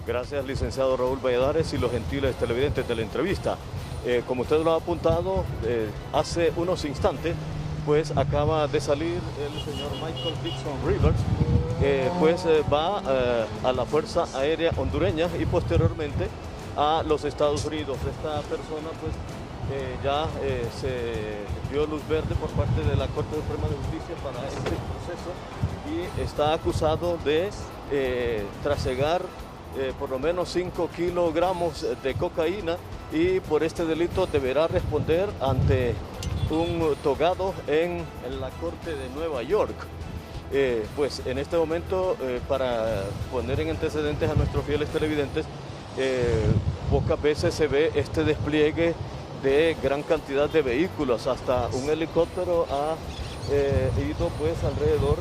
Gracias, licenciado Raúl Valladares y los gentiles televidentes de la entrevista. Como usted lo ha apuntado, hace unos instantes, pues acaba de salir el señor Michael Dixon Rivers, pues va a la Fuerza Aérea Hondureña y posteriormente a los Estados Unidos. Esta persona pues ya se dio luz verde por parte de la Corte Suprema de Justicia para este proceso y está acusado de trasegar por lo menos 5 kilogramos de cocaína, y por este delito deberá responder ante un togado en la Corte de Nueva York. Pues en este momento, para poner en antecedentes a nuestros fieles televidentes, pocas veces se ve este despliegue de gran cantidad de vehículos. Hasta un helicóptero ha ido pues alrededor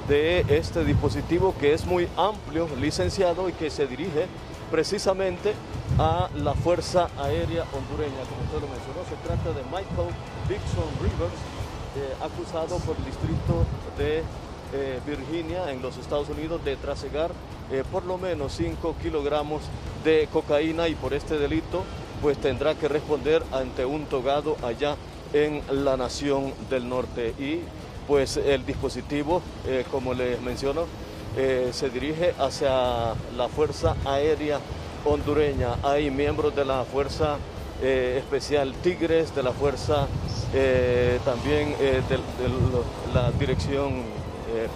de este dispositivo, que es muy amplio, licenciado, y que se dirige precisamente a la Fuerza Aérea Hondureña. Como usted lo mencionó, se trata de Michael Dixon Rivers, acusado por el distrito de Virginia en los Estados Unidos de trasegar por lo menos 5 kilogramos de cocaína, y por este delito pues tendrá que responder ante un togado allá en la Nación del Norte. Y pues el dispositivo, como les menciono, se dirige hacia la Fuerza Aérea Hondureña. Hay miembros de la Fuerza Especial Tigres, de la Fuerza también de la Dirección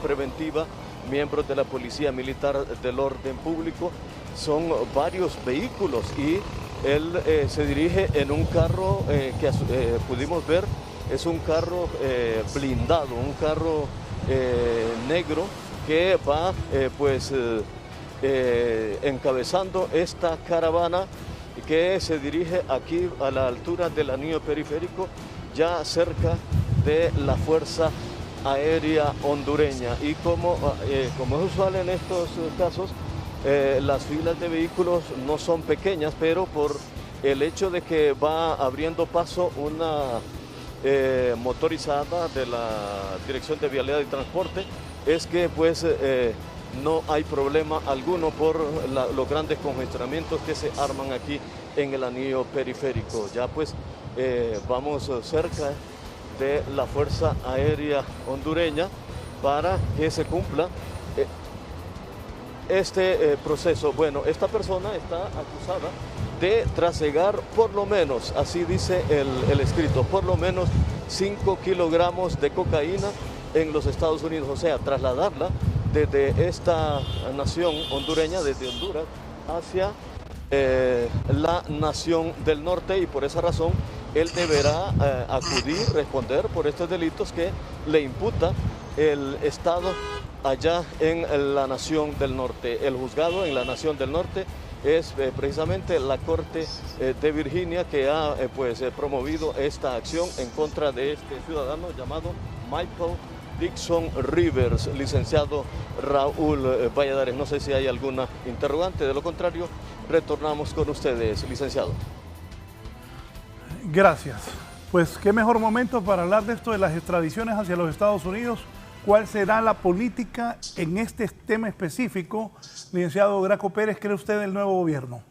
Preventiva, miembros de la Policía Militar del Orden Público. Son varios vehículos, y él se dirige en un carro que pudimos ver, es un carro blindado, un carro negro que va encabezando esta caravana que se dirige aquí a la altura del anillo periférico, ya cerca de la Fuerza Aérea Hondureña. Y como es usual en estos casos, las filas de vehículos no son pequeñas, pero por el hecho de que va abriendo paso una motorizada de la Dirección de Vialidad y Transporte, es que pues no hay problema alguno por los grandes congestionamientos que se arman aquí en el anillo periférico. Ya pues vamos cerca de la Fuerza Aérea Hondureña para que se cumpla este proceso. Bueno, esta persona está acusada de trasegar por lo menos, así dice el escrito, por lo menos 5 kilogramos de cocaína en los Estados Unidos, o sea, trasladarla desde esta nación hondureña, desde Honduras, hacia la Nación del Norte, y por esa razón él deberá responder por estos delitos que le imputa el Estado allá en la Nación del Norte. El juzgado en la Nación del Norte es precisamente la Corte de Virginia, que ha promovido esta acción en contra de este ciudadano llamado Michael Dixon Rivers. Licenciado Raúl Valladares, no sé si hay alguna interrogante, de lo contrario retornamos con ustedes, licenciado. Gracias. Pues qué mejor momento para hablar de esto de las extradiciones hacia los Estados Unidos. ¿Cuál será la política en este tema específico? Licenciado Graco Pérez, ¿cree usted del nuevo gobierno?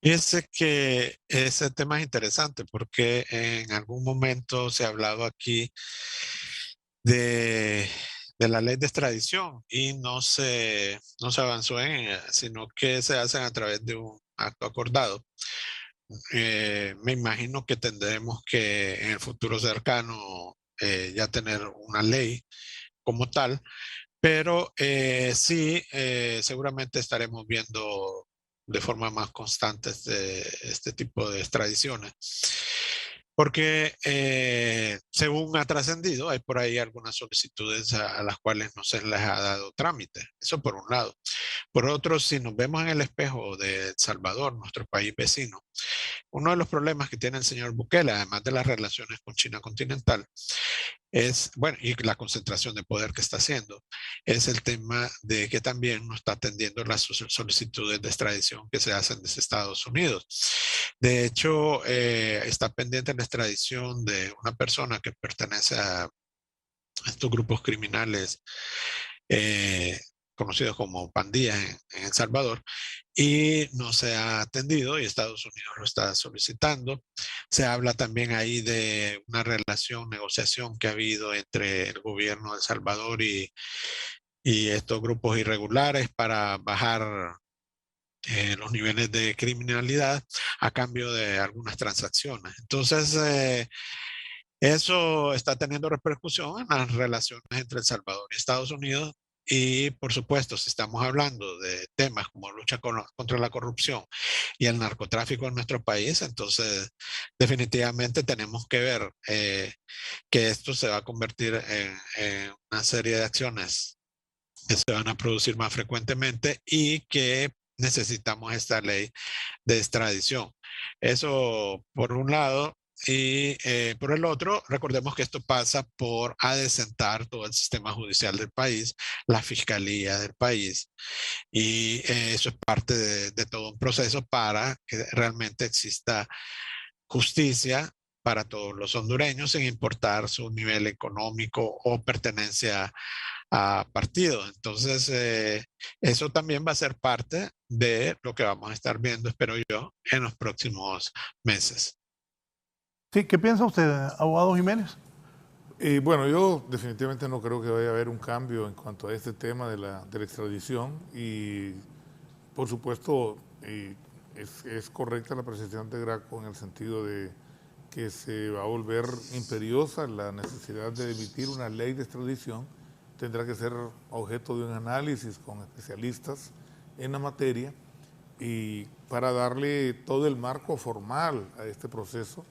Fíjese que ese tema es interesante porque en algún momento se ha hablado aquí de la ley de extradición y no se avanzó en ella, sino que se hacen a través de un acto acordado. Me imagino que tendremos que en el futuro cercano ya tener una ley como tal, pero sí, seguramente estaremos viendo de forma más constante este tipo de extradiciones. Porque según ha trascendido, hay por ahí algunas solicitudes a las cuales no se les ha dado trámite. Eso por un lado. Por otro, si nos vemos en el espejo de El Salvador, nuestro país vecino, uno de los problemas que tiene el señor Bukele, además de las relaciones con China continental, es, bueno, y la concentración de poder que está haciendo, es el tema de que también no está atendiendo las solicitudes de extradición que se hacen desde Estados Unidos. De hecho, está pendiente la extradición de una persona que pertenece a estos grupos criminales conocidos como pandillas en El Salvador, y no se ha atendido y Estados Unidos lo está solicitando. Se habla también ahí de una negociación que ha habido entre el gobierno de El Salvador y estos grupos irregulares para bajar los niveles de criminalidad a cambio de algunas transacciones. Entonces, eso está teniendo repercusión en las relaciones entre El Salvador y Estados Unidos. Y por supuesto, si estamos hablando de temas como lucha contra la corrupción y el narcotráfico en nuestro país, entonces definitivamente tenemos que ver que esto se va a convertir en una serie de acciones que se van a producir más frecuentemente y que necesitamos esta ley de extradición. Eso por un lado. y por el otro, recordemos que esto pasa por adecentar todo el sistema judicial del país, la fiscalía del país, y eso es parte de todo un proceso para que realmente exista justicia para todos los hondureños, sin importar su nivel económico o pertenencia a partido. Entonces, eso también va a ser parte de lo que vamos a estar viendo, espero yo, en los próximos meses. Sí, ¿qué piensa usted, abogado Jiménez? Bueno, yo definitivamente no creo que vaya a haber un cambio en cuanto a este tema de la extradición y, por supuesto, es correcta la apreciación de Graco en el sentido de que se va a volver imperiosa la necesidad de emitir una ley de extradición. Tendrá que ser objeto de un análisis con especialistas en la materia y para darle todo el marco formal a este proceso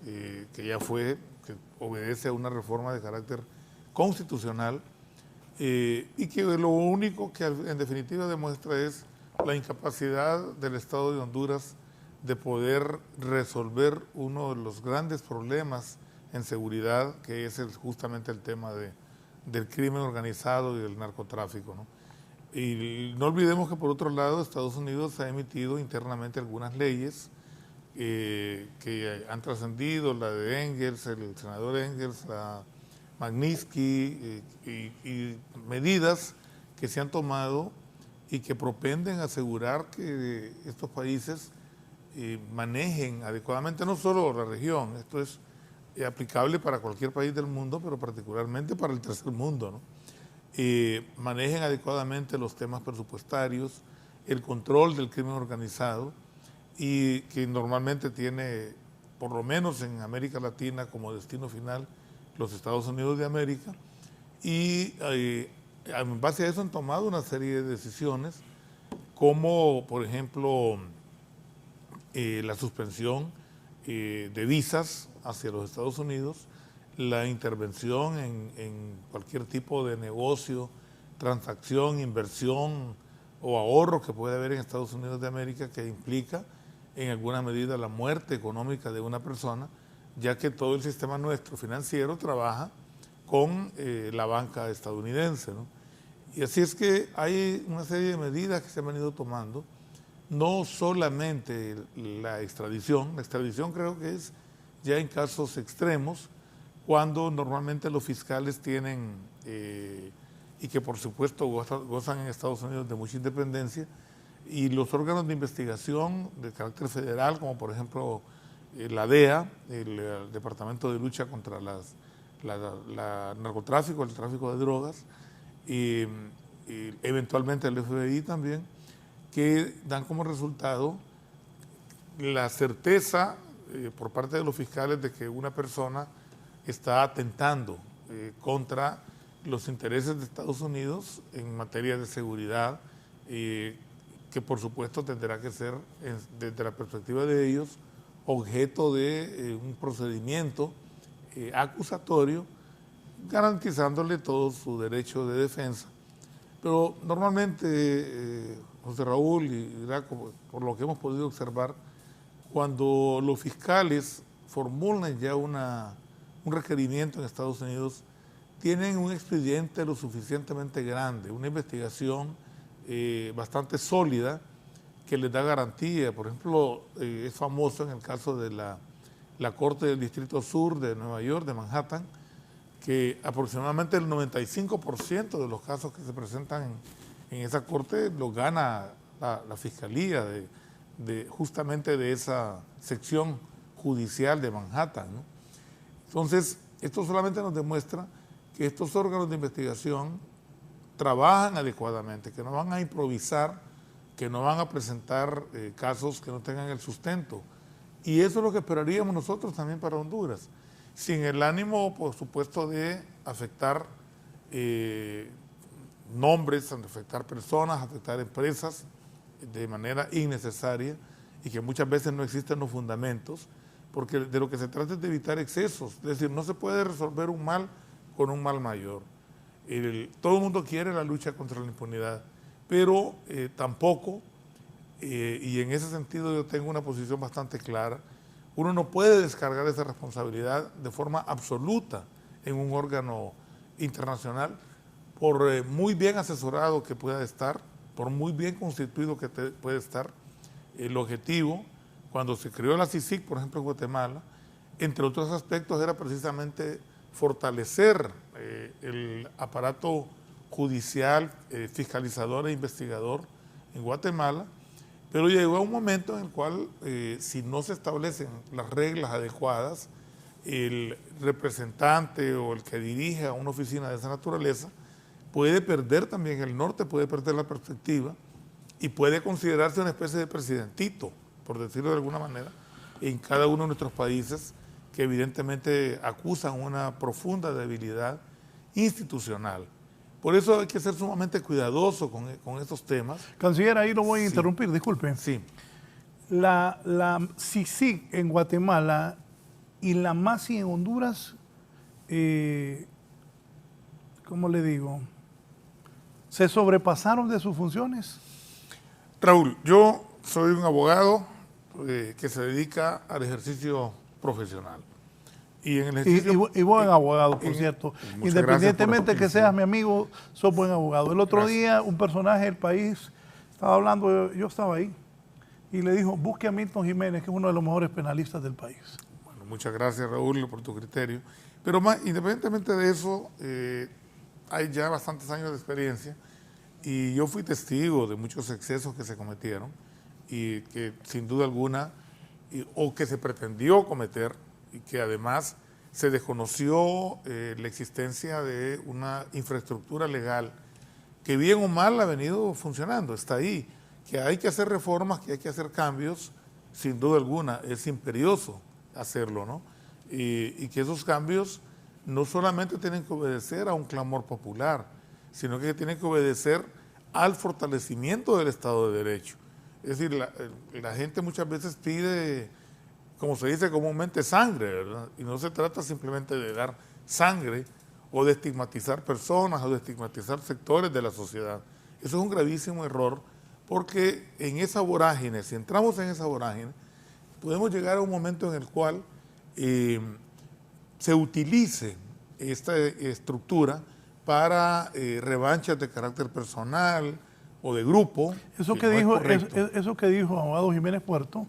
que ya fue, que obedece a una reforma de carácter constitucional y que lo único que en definitiva demuestra es la incapacidad del Estado de Honduras de poder resolver uno de los grandes problemas en seguridad, que es justamente el tema del crimen organizado y del narcotráfico, ¿no? Y no olvidemos que por otro lado Estados Unidos ha emitido internamente algunas leyes que han trascendido, la de Engels, el senador Engels, la Magnitsky y medidas que se han tomado y que propenden a asegurar que estos países manejen adecuadamente no solo la región, esto es aplicable para cualquier país del mundo, pero particularmente para el tercer mundo, ¿no? Manejen adecuadamente los temas presupuestarios, el control del crimen organizado y que normalmente tiene, por lo menos en América Latina, como destino final los Estados Unidos de América, y en base a eso han tomado una serie de decisiones, como por ejemplo la suspensión de visas hacia los Estados Unidos, la intervención en cualquier tipo de negocio, transacción, inversión o ahorro que puede haber en Estados Unidos de América que implica en alguna medida la muerte económica de una persona, ya que todo el sistema nuestro financiero trabaja con la banca estadounidense, ¿no? Y así es que hay una serie de medidas que se han venido tomando, no solamente la extradición creo que es ya en casos extremos, cuando normalmente los fiscales tienen, y que por supuesto gozan en Estados Unidos de mucha independencia, y los órganos de investigación de carácter federal, como por ejemplo la DEA, el Departamento de Lucha contra el narcotráfico, el tráfico de drogas, y eventualmente el FBI también, que dan como resultado la certeza por parte de los fiscales de que una persona está atentando contra los intereses de Estados Unidos en materia de seguridad, que por supuesto tendrá que ser, desde la perspectiva de ellos, objeto de un procedimiento acusatorio, garantizándole todo su derecho de defensa. Pero normalmente, José Raúl y Graco, por lo que hemos podido observar, cuando los fiscales formulan ya un requerimiento en Estados Unidos, tienen un expediente lo suficientemente grande, una investigación bastante sólida que les da garantía. Por ejemplo, es famoso en el caso de la Corte del Distrito Sur de Nueva York, de Manhattan, que aproximadamente el 95% de los casos que se presentan en esa corte los gana la Fiscalía justamente de esa sección judicial de Manhattan, ¿no? Entonces, esto solamente nos demuestra que estos órganos de investigación trabajan adecuadamente, que no van a improvisar, que no van a presentar casos que no tengan el sustento. Y eso es lo que esperaríamos nosotros también para Honduras, sin el ánimo, por supuesto, de afectar nombres, afectar personas, afectar empresas de manera innecesaria y que muchas veces no existen los fundamentos, porque de lo que se trata es de evitar excesos. Es decir, no se puede resolver un mal con un mal mayor. Todo el mundo quiere la lucha contra la impunidad, pero tampoco, y en ese sentido yo tengo una posición bastante clara, uno no puede descargar esa responsabilidad de forma absoluta en un órgano internacional, por muy bien asesorado que pueda estar, por muy bien constituido que puede estar. El objetivo, cuando se creó la CICIG, por ejemplo, en Guatemala, entre otros aspectos, era precisamente fortalecer el aparato judicial, fiscalizador e investigador en Guatemala, pero llegó a un momento en el cual, si no se establecen las reglas adecuadas, el representante o el que dirige a una oficina de esa naturaleza puede perder también el norte, puede perder la perspectiva y puede considerarse una especie de presidentito, por decirlo de alguna manera, en cada uno de nuestros países, que evidentemente acusan una profunda debilidad institucional. Por eso hay que ser sumamente cuidadoso con estos temas. Canciller, ahí lo voy a interrumpir, disculpe. Sí. La CICIG en Guatemala y la MASI en Honduras, ¿cómo le digo? ¿Se sobrepasaron de sus funciones? Raúl, yo soy un abogado que se dedica al ejercicio profesional. Y en el ejercicio, y buen abogado, por cierto. Independientemente que seas mi amigo, sos buen abogado. El otro día un personaje del país estaba hablando, yo estaba ahí, y le dijo, busque a Milton Jiménez, que es uno de los mejores penalistas del país. Bueno, muchas gracias, Raúl, por tu criterio. Pero independientemente de eso, hay ya bastantes años de experiencia y yo fui testigo de muchos excesos que se cometieron y que sin duda alguna, o que se pretendió cometer, y que además se desconoció la existencia de una infraestructura legal que bien o mal ha venido funcionando, está ahí, que hay que hacer reformas, que hay que hacer cambios, sin duda alguna, es imperioso hacerlo, ¿no? Y que esos cambios no solamente tienen que obedecer a un clamor popular, sino que tienen que obedecer al fortalecimiento del Estado de Derecho. Es decir, la gente muchas veces pide, como se dice comúnmente, sangre, ¿verdad? Y no se trata simplemente de dar sangre o de estigmatizar personas o de estigmatizar sectores de la sociedad. Eso es un gravísimo error, porque en esa vorágine, si entramos en esa vorágine, podemos llegar a un momento en el cual se utilice esta estructura para revanchas de carácter personal o de grupo. Eso que dijo, eso que dijo abogado Jiménez Puerto,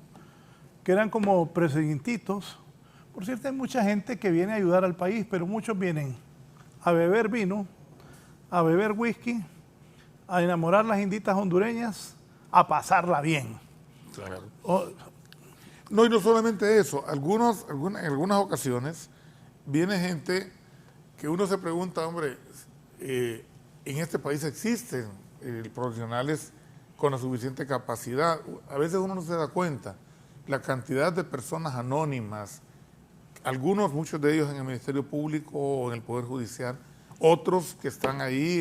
que eran como presidentitos. Por cierto, hay mucha gente que viene a ayudar al país, pero muchos vienen a beber vino, a beber whisky, a enamorar las inditas hondureñas, a pasarla bien. Claro. No, y no solamente eso, en algunas ocasiones viene gente que uno se pregunta, hombre, en este país existen profesionales con la suficiente capacidad. A veces uno no se da cuenta la cantidad de personas anónimas, muchos de ellos en el Ministerio Público o en el Poder Judicial, otros que están ahí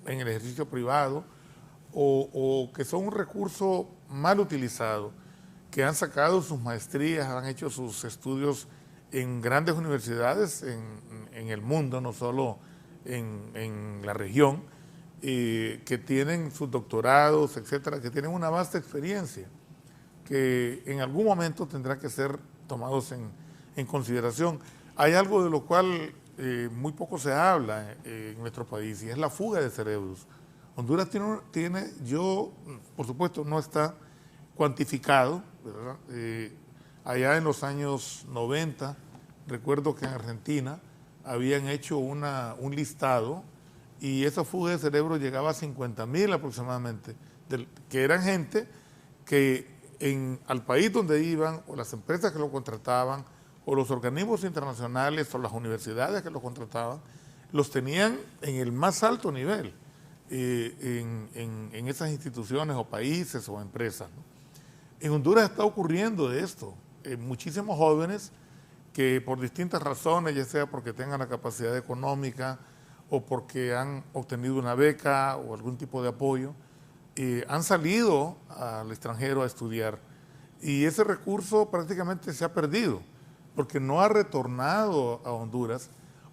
en el ejercicio privado o que son un recurso mal utilizado, que han sacado sus maestrías, han hecho sus estudios en grandes universidades en el mundo, no solo en la región, que tienen sus doctorados, etcétera, que tienen una vasta experiencia, que en algún momento tendrá que ser tomados en consideración. Hay algo de lo cual muy poco se habla en nuestro país, y es la fuga de cerebros. Honduras tiene, por supuesto, no está cuantificado, ¿verdad? Allá en los años 90, recuerdo que en Argentina habían hecho un listado y esa fuga de cerebros llegaba a 50.000 aproximadamente, que eran gente que al país donde iban, o las empresas que lo contrataban, o los organismos internacionales, o las universidades que lo contrataban, los tenían en el más alto nivel en esas instituciones o países o empresas, ¿no? En Honduras está ocurriendo esto. Muchísimos jóvenes que por distintas razones, ya sea porque tengan la capacidad económica o porque han obtenido una beca o algún tipo de apoyo, han salido al extranjero a estudiar. Y ese recurso prácticamente se ha perdido porque no ha retornado a Honduras,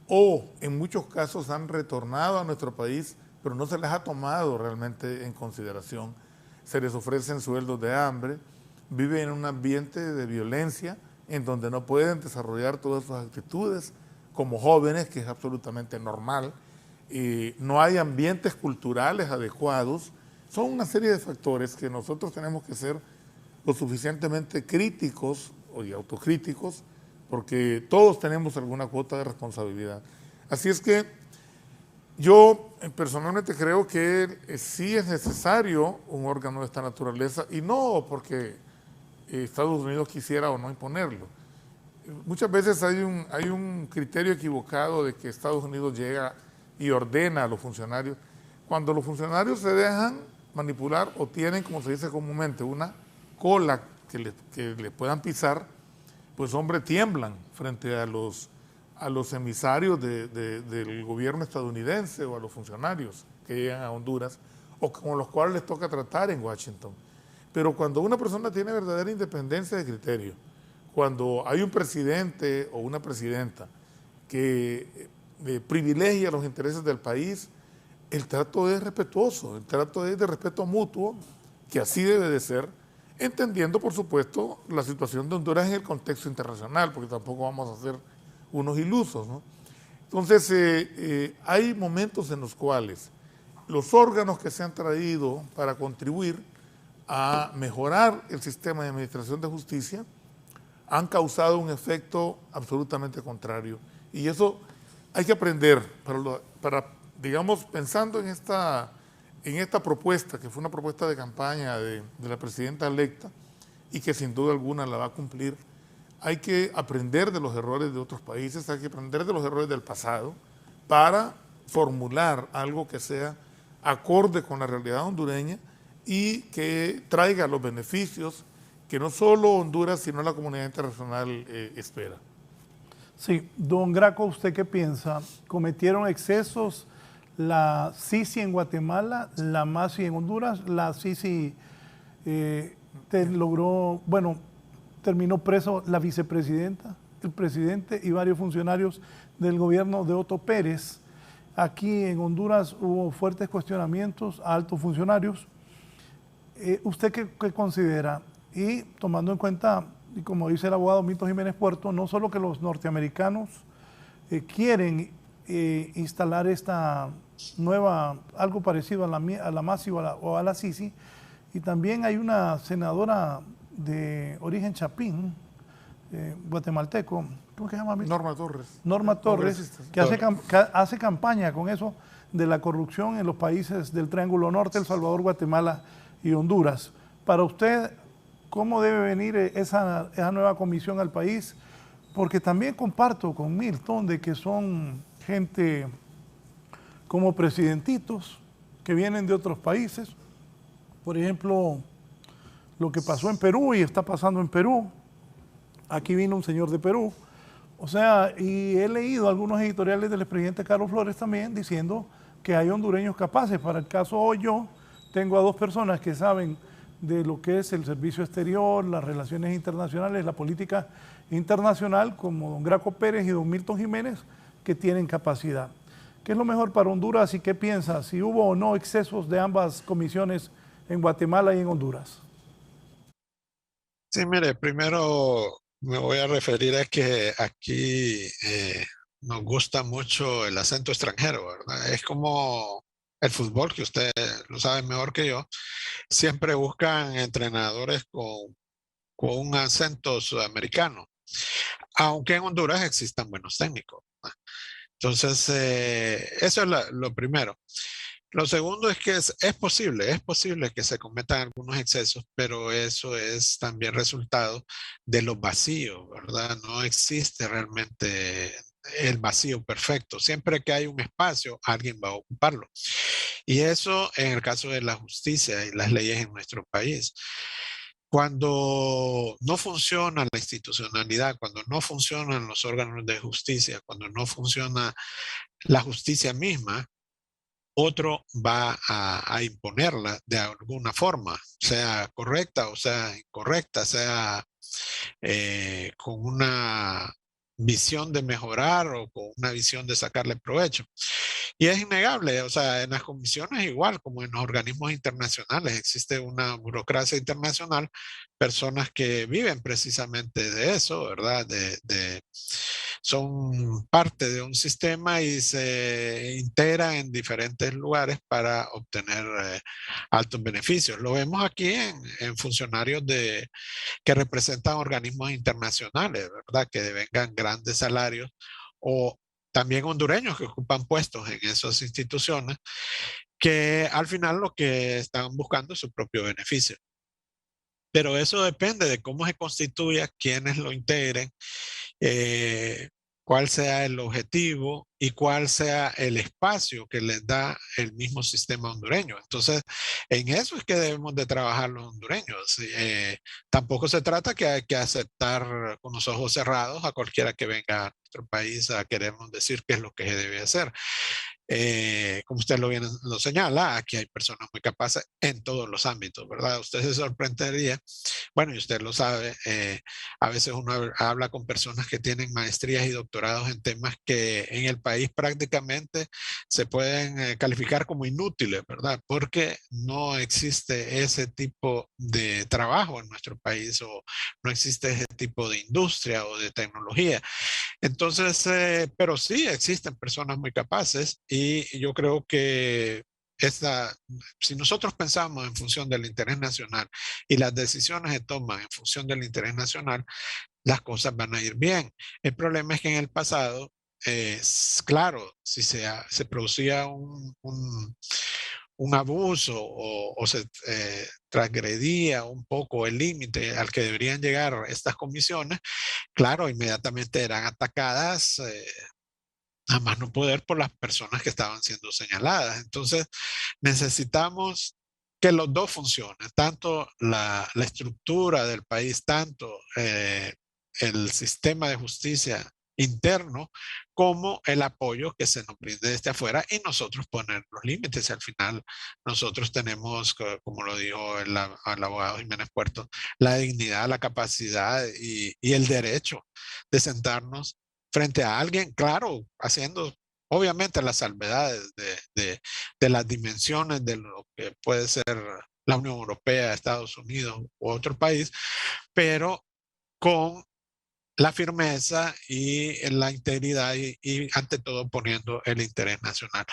o en muchos casos han retornado a nuestro país, pero no se les ha tomado realmente en consideración. Se les ofrecen sueldos de hambre, viven en un ambiente de violencia en donde no pueden desarrollar todas sus actitudes como jóvenes, que es absolutamente normal. No hay ambientes culturales adecuados. Son una serie de factores que nosotros tenemos que ser lo suficientemente críticos y autocríticos, porque todos tenemos alguna cuota de responsabilidad. Así es que yo personalmente creo que sí es necesario un órgano de esta naturaleza, y no porque Estados Unidos quisiera o no imponerlo. Muchas veces hay un criterio equivocado de que Estados Unidos llega y ordena a los funcionarios. Cuando los funcionarios se dejan manipular o tienen, como se dice comúnmente, una cola que le puedan pisar, pues hombre, tiemblan frente a los emisarios del gobierno estadounidense o a los funcionarios que llegan a Honduras o con los cuales les toca tratar en Washington. Pero cuando una persona tiene verdadera independencia de criterio, cuando hay un presidente o una presidenta que privilegia los intereses del país, el trato es respetuoso, el trato es de respeto mutuo, que así debe de ser, entendiendo, por supuesto, la situación de Honduras en el contexto internacional, porque tampoco vamos a ser unos ilusos, ¿no? Entonces, hay momentos en los cuales los órganos que se han traído para contribuir a mejorar el sistema de administración de justicia han causado un efecto absolutamente contrario. Y eso hay que aprender para digamos, pensando en esta propuesta, que fue una propuesta de campaña de la presidenta electa y que sin duda alguna la va a cumplir. Hay que aprender de los errores de otros países, hay que aprender de los errores del pasado para formular algo que sea acorde con la realidad hondureña y que traiga los beneficios que no solo Honduras, sino la comunidad internacional espera. Sí, don Graco, ¿usted qué piensa? ¿Cometieron excesos la Sisi en Guatemala, la Masi en Honduras? La Sisi terminó preso la vicepresidenta, el presidente y varios funcionarios del gobierno de Otto Pérez. Aquí en Honduras hubo fuertes cuestionamientos a altos funcionarios. ¿Usted qué considera? Y tomando en cuenta, y como dice el abogado Milton Jiménez Puerto, no solo que los norteamericanos quieren instalar esta nueva, algo parecido a la Masi o a la Sisi, y también hay una senadora de origen chapín, guatemalteco, ¿cómo que se llama? Norma Torres. Norma Torres, que hace campaña con eso de la corrupción en los países del Triángulo Norte, El Salvador, Guatemala y Honduras. Para usted, ¿cómo debe venir esa nueva comisión al país? Porque también comparto con Milton de que son gente como presidentitos que vienen de otros países. Por ejemplo, lo que pasó en Perú y está pasando en Perú. Aquí vino un señor de Perú. O sea, y he leído algunos editoriales del expresidente Carlos Flores también diciendo que hay hondureños capaces. Para el caso hoy yo tengo a dos personas que saben de lo que es el servicio exterior, las relaciones internacionales, la política internacional, como don Graco Pérez y don Milton Jiménez, que tienen capacidad. ¿Qué es lo mejor para Honduras y qué piensa? Si hubo o no excesos de ambas comisiones en Guatemala y en Honduras. Sí, mire, primero me voy a referir a que aquí nos gusta mucho el acento extranjero, ¿verdad? Es como el fútbol, que usted lo sabe mejor que yo. Siempre buscan entrenadores con un acento sudamericano, aunque en Honduras existan buenos técnicos, ¿verdad? Entonces, eso es lo primero. Lo segundo es que es posible que se cometan algunos excesos, pero eso es también resultado de los vacíos, ¿verdad? No existe realmente el vacío perfecto. Siempre que hay un espacio, alguien va a ocuparlo. Y eso en el caso de la justicia y las leyes en nuestro país. Cuando no funciona la institucionalidad, cuando no funcionan los órganos de justicia, cuando no funciona la justicia misma, otro va a imponerla de alguna forma, sea correcta o sea incorrecta, sea con una visión de mejorar o con una visión de sacarle provecho. Y es innegable, o sea, en las comisiones igual como en los organismos internacionales existe una burocracia internacional, personas que viven precisamente de eso, ¿verdad? Son parte de un sistema y se integran en diferentes lugares para obtener altos beneficios. Lo vemos aquí en funcionarios que representan organismos internacionales, ¿verdad? Que devengan grandes salarios, o también hondureños que ocupan puestos en esas instituciones, que al final lo que están buscando es su propio beneficio. Pero eso depende de cómo se constituya, quiénes lo integren, eh, cuál sea el objetivo y cuál sea el espacio que les da el mismo sistema hondureño. Entonces, en eso es que debemos de trabajar los hondureños. Tampoco se trata que hay que aceptar con los ojos cerrados a cualquiera que venga a nuestro país a querernos decir qué es lo que se debe hacer. Como usted lo señala, aquí hay personas muy capaces en todos los ámbitos, ¿verdad? Usted se sorprendería, bueno, y usted lo sabe, a veces uno habla con personas que tienen maestrías y doctorados en temas que en el país prácticamente se pueden calificar como inútiles, ¿verdad? Porque no existe ese tipo de trabajo en nuestro país, o no existe ese tipo de industria o de tecnología. Entonces, pero sí existen personas muy capaces, y yo creo que si nosotros pensamos en función del interés nacional y las decisiones se toman en función del interés nacional, las cosas van a ir bien. El problema es que en el pasado, claro, si se producía un abuso o se transgredía un poco el límite al que deberían llegar estas comisiones, claro, inmediatamente eran atacadas a más no poder por las personas que estaban siendo señaladas. Entonces, necesitamos que los dos funcionen, tanto la estructura del país, tanto el sistema de justicia interno, como el apoyo que se nos brinde desde afuera, y nosotros poner los límites. Al final, nosotros tenemos, como lo dijo el abogado Jiménez Puerto, la dignidad, la capacidad y el derecho de sentarnos frente a alguien, claro, haciendo obviamente las salvedades de las dimensiones de lo que puede ser la Unión Europea, Estados Unidos u otro país, pero con la firmeza y la integridad y ante todo poniendo el interés nacional.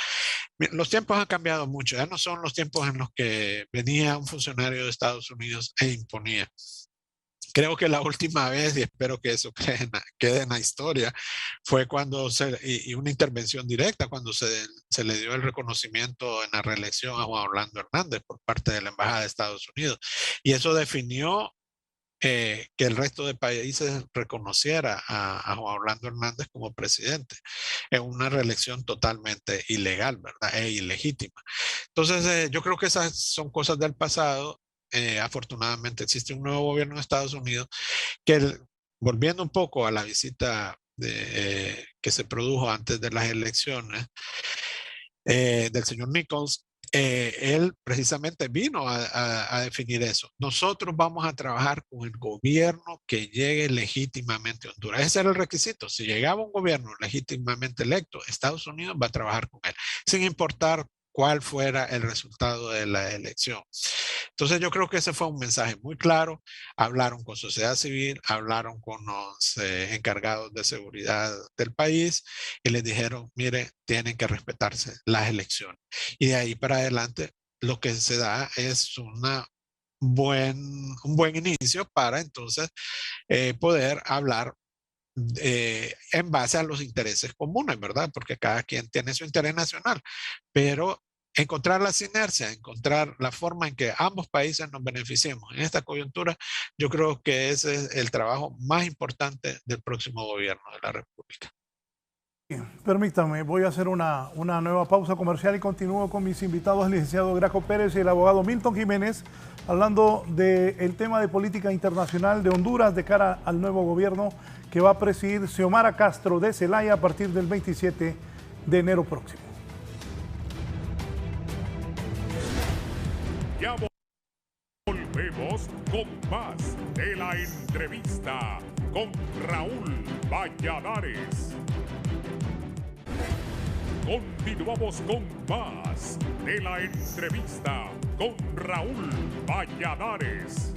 Los tiempos han cambiado mucho, ya no son los tiempos en los que venía un funcionario de Estados Unidos e imponía. Creo que la última vez, y espero que eso quede en la historia, fue cuando y una intervención directa, cuando se le dio el reconocimiento en la reelección a Juan Orlando Hernández por parte de la Embajada de Estados Unidos. Y eso definió que el resto de países reconociera a Juan Orlando Hernández como presidente en una reelección totalmente ilegal, ¿verdad? E ilegítima. Entonces, yo creo que esas son cosas del pasado. Afortunadamente existe un nuevo gobierno en Estados Unidos que, volviendo un poco a la visita que se produjo antes de las elecciones del señor Nichols, él precisamente vino a definir eso. Nosotros vamos a trabajar con el gobierno que llegue legítimamente a Honduras. Ese era el requisito. Si llegaba un gobierno legítimamente electo, Estados Unidos va a trabajar con él, sin importar cuál fuera el resultado de la elección. Entonces yo creo que ese fue un mensaje muy claro. Hablaron con sociedad civil, hablaron con los encargados de seguridad del país y les dijeron, mire, tienen que respetarse las elecciones. Y de ahí para adelante lo que se da es un buen inicio para entonces poder hablar en base a los intereses comunes, ¿verdad? Porque cada quien tiene su interés nacional, pero encontrar la sinergia, encontrar la forma en que ambos países nos beneficiemos en esta coyuntura, yo creo que ese es el trabajo más importante del próximo gobierno de la República. Permítame, voy a hacer una nueva pausa comercial y continúo con mis invitados, el licenciado Graco Pérez y el abogado Milton Jiménez, hablando del tema de política internacional de Honduras de cara al nuevo gobierno que va a presidir Xiomara Castro de Zelaya a partir del 27 de enero próximo. Ya volvemos con más de la entrevista con Raúl Valladares. Continuamos con más de la entrevista con Raúl Valladares.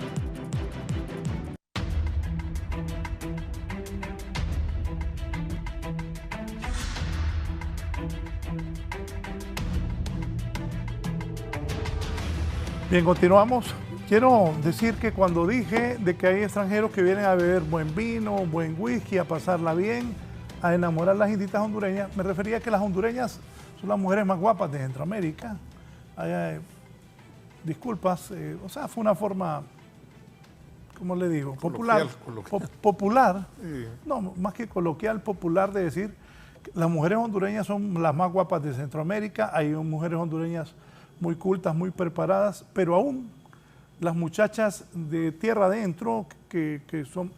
Bien, continuamos. Quiero decir que cuando dije de que hay extranjeros que vienen a beber buen vino, buen whisky, a pasarla bien, a enamorar a las inditas hondureñas, me refería a que las hondureñas son las mujeres más guapas de Centroamérica. Disculpas, o sea, fue una forma, ¿cómo le digo? Popular. Popular. Sí. No, más que coloquial, popular de decir que las mujeres hondureñas son las más guapas de Centroamérica. Hay mujeres hondureñas muy cultas, muy preparadas, pero aún las muchachas de tierra adentro, que son,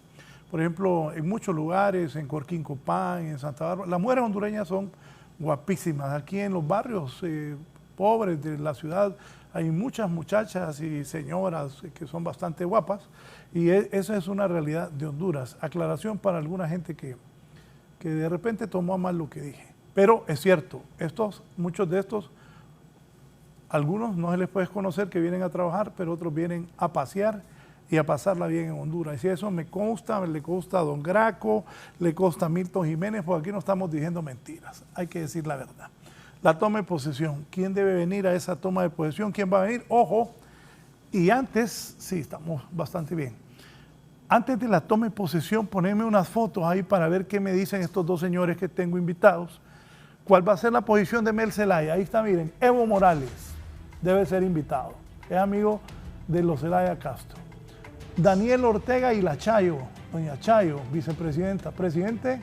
por ejemplo, en muchos lugares, en Corquincopán, en Santa Bárbara, las mujeres hondureñas son guapísimas. Aquí en los barrios pobres de la ciudad hay muchas muchachas y señoras que son bastante guapas, y esa es una realidad de Honduras. Aclaración para alguna gente que de repente tomó a mal lo que dije. Pero es cierto, muchos de estos, algunos no se les puede conocer que vienen a trabajar, pero otros vienen a pasear y a pasarla bien en Honduras. Y eso me consta, le consta a Don Graco, le consta a Milton Jiménez, porque aquí no estamos diciendo mentiras, hay que decir la verdad. La toma de posesión, ¿quién debe venir a esa toma de posesión? ¿Quién va a venir? Ojo, y antes, sí, estamos bastante bien. Antes de la toma de posesión, poneme unas fotos ahí para ver qué me dicen estos dos señores que tengo invitados. ¿Cuál va a ser la posición de Mel Zelaya? Ahí está, miren, Evo Morales debe ser invitado. Es amigo de los Zelaya Castro. Daniel Ortega y la Chayo, doña Chayo, vicepresidenta, presidente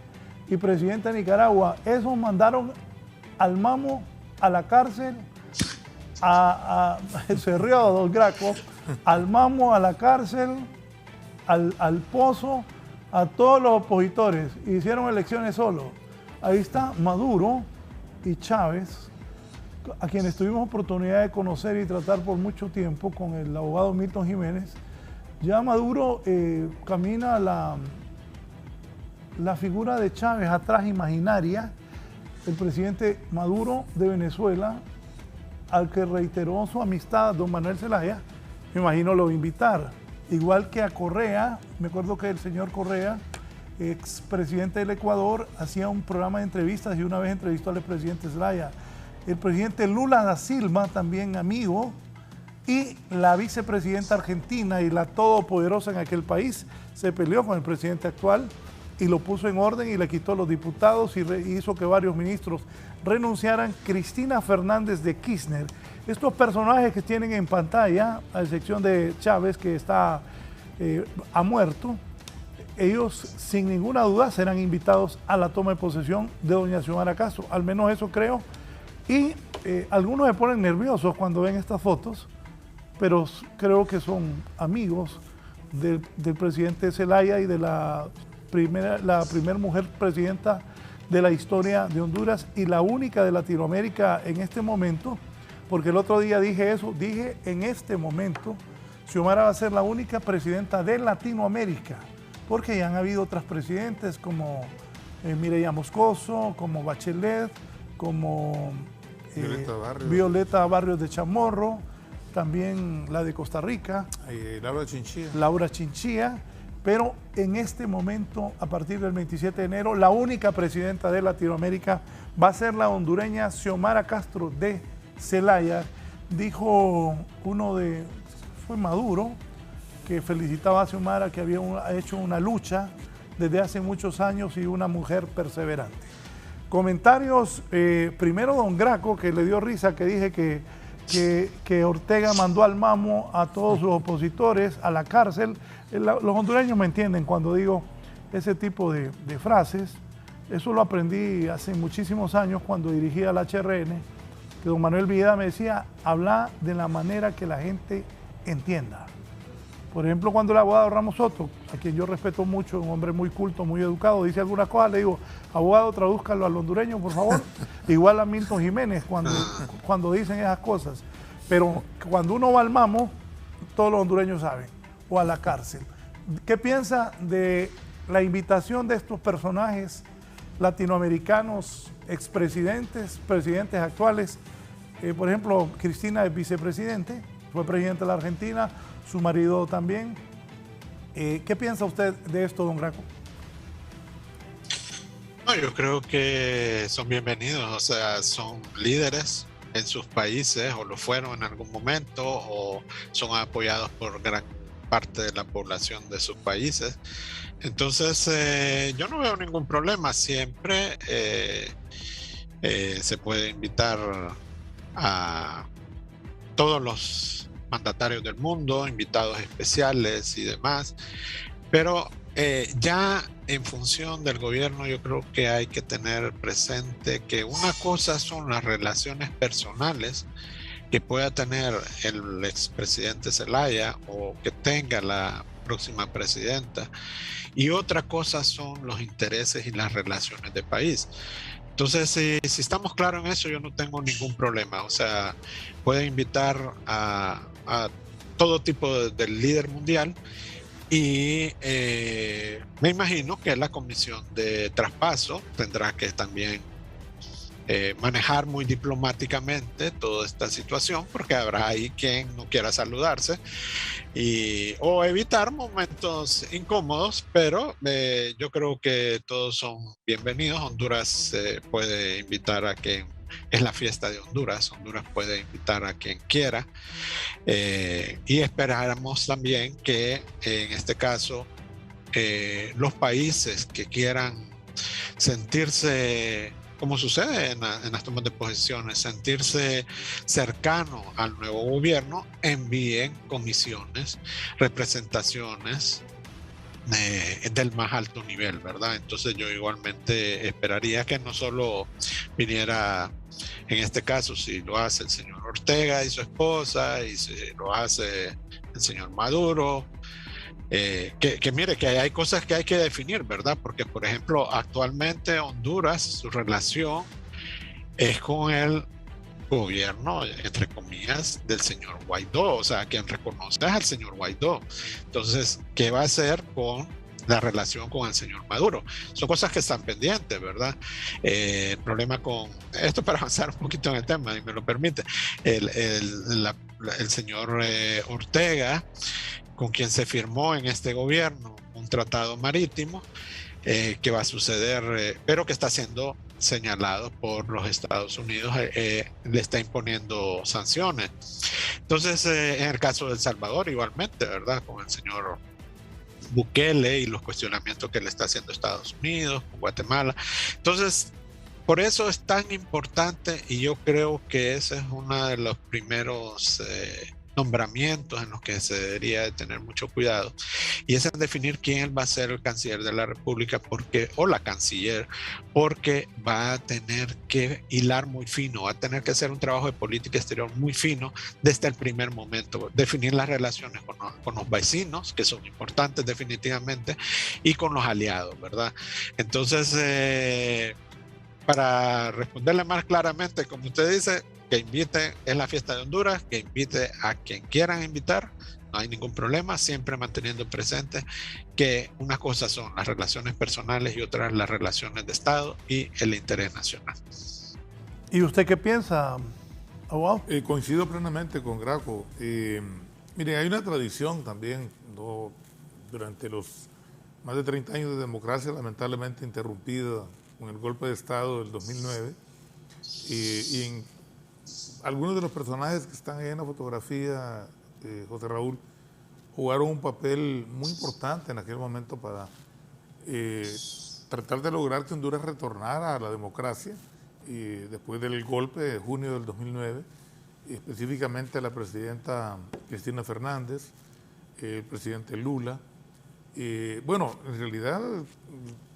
y presidenta de Nicaragua. Esos mandaron al mamo a la cárcel, se rió Don Graco, al mamo a la cárcel, al pozo, a todos los opositores. Hicieron elecciones solos. Ahí está Maduro y Chávez, a quienes tuvimos oportunidad de conocer y tratar por mucho tiempo con el abogado Milton Jiménez. Ya Maduro camina la figura de Chávez atrás imaginaria, el presidente Maduro de Venezuela, al que reiteró su amistad don Manuel Zelaya, me imagino lo va a invitar. Igual que a Correa, me acuerdo que el señor Correa, expresidente del Ecuador, hacía un programa de entrevistas y una vez entrevistó al presidente Zelaya. El presidente Lula da Silva, también amigo, y la vicepresidenta argentina y la todopoderosa en aquel país, se peleó con el presidente actual y lo puso en orden y le quitó los diputados y hizo que varios ministros renunciaran. Cristina Fernández de Kirchner. Estos personajes que tienen en pantalla, a excepción de Chávez, que ha muerto, ellos sin ninguna duda serán invitados a la toma de posesión de doña Xiomara Castro, al menos eso creo. Y algunos se ponen nerviosos cuando ven estas fotos, pero creo que son amigos del presidente Zelaya y de la primera mujer presidenta de la historia de Honduras y la única de Latinoamérica en este momento, porque el otro día dije eso, dije en este momento, Xiomara va a ser la única presidenta de Latinoamérica, porque ya han habido otras presidentes como Mireya Moscoso, como Bachelet, como Violeta Barrios de Chamorro, también la de Costa Rica, Laura Chinchilla, pero en este momento, a partir del 27 de enero, la única presidenta de Latinoamérica va a ser la hondureña Xiomara Castro de Zelaya. Dijo fue Maduro, que felicitaba a Xiomara, que había hecho una lucha desde hace muchos años y una mujer perseverante. Comentarios, primero don Graco, que le dio risa, que dije que Ortega mandó al mamo a todos sus opositores a la cárcel. Los hondureños me entienden cuando digo ese tipo de frases. Eso lo aprendí hace muchísimos años cuando dirigía al HRN, que don Manuel Villeda me decía, habla de la manera que la gente entienda. Por ejemplo, cuando el abogado Ramos Soto, a quien yo respeto mucho, un hombre muy culto, muy educado, dice algunas cosas, le digo, abogado, tradúzcalo al hondureño, por favor. Igual a Milton Jiménez cuando dicen esas cosas. Pero cuando uno va al mamo, todos los hondureños saben, o a la cárcel. ¿Qué piensa de la invitación de estos personajes latinoamericanos, expresidentes, presidentes actuales. Por ejemplo, Cristina es vicepresidente, fue presidente de la Argentina, su marido también. ¿Qué piensa usted de esto, don Graco? No, yo creo que son bienvenidos, o sea, son líderes en sus países, o lo fueron en algún momento, o son apoyados por gran parte de la población de sus países. Entonces, yo no veo ningún problema. Siempre se puede invitar a todos los mandatarios del mundo, invitados especiales y demás, pero ya en función del gobierno yo creo que hay que tener presente que una cosa son las relaciones personales que pueda tener el expresidente Zelaya o que tenga la próxima presidenta, y otra cosa son los intereses y las relaciones de país. Entonces, si estamos claros en eso, yo no tengo ningún problema. O sea, pueden invitar a todo tipo de líder mundial, y me imagino que la comisión de traspaso tendrá que también manejar muy diplomáticamente toda esta situación, porque habrá ahí quien no quiera saludarse o evitar momentos incómodos, pero yo creo que todos son bienvenidos. Honduras puede invitar a quien, es la fiesta de Honduras, Honduras puede invitar a quien quiera, y esperamos también que en este caso los países que quieran sentirse, como sucede en las tomas de posiciones, sentirse cercano al nuevo gobierno, envíen comisiones, representaciones del más alto nivel, ¿verdad? Entonces yo igualmente esperaría que no solo viniera, en este caso, si lo hace el señor Ortega y su esposa, y si lo hace el señor Maduro, que mire que hay cosas que hay que definir, ¿verdad? Porque, por ejemplo, actualmente Honduras, su relación es con el gobierno, entre comillas, del señor Guaidó, o sea, quien reconoce es al señor Guaidó. Entonces, ¿qué va a hacer con la relación con el señor Maduro? Son cosas que están pendientes, ¿verdad? El problema con esto, para avanzar un poquito en el tema, y me lo permite, el señor Ortega, con quien se firmó en este gobierno un tratado marítimo que va a suceder, pero que está siendo señalado por los Estados Unidos, le está imponiendo sanciones. Entonces, en el caso de El Salvador, igualmente, ¿verdad? Con el señor Bukele y los cuestionamientos que le está haciendo Estados Unidos, con Guatemala. Entonces, por eso es tan importante, y yo creo que ese es uno de los primeros nombramientos en los que se debería de tener mucho cuidado, y es en definir quién va a ser el canciller de la República, o la canciller, porque va a tener que hilar muy fino, va a tener que hacer un trabajo de política exterior muy fino desde el primer momento, definir las relaciones con los vecinos, que son importantes definitivamente, y con los aliados, ¿verdad? Entonces, para responderle más claramente, como usted dice, que invite, es la fiesta de Honduras, que invite a quien quieran invitar, no hay ningún problema, siempre manteniendo presente que unas cosas son las relaciones personales y otras las relaciones de Estado y el interés nacional. ¿Y usted qué piensa, abogado? Coincido plenamente con Graco. Miren, hay una tradición también, ¿no? Durante los más de 30 años de democracia, lamentablemente interrumpida con el golpe de Estado del 2009, y en algunos de los personajes que están ahí en la fotografía, José Raúl, jugaron un papel muy importante en aquel momento para tratar de lograr que Honduras retornara a la democracia, después del golpe de junio del 2009, específicamente la presidenta Cristina Fernández, el presidente Lula. Bueno, en realidad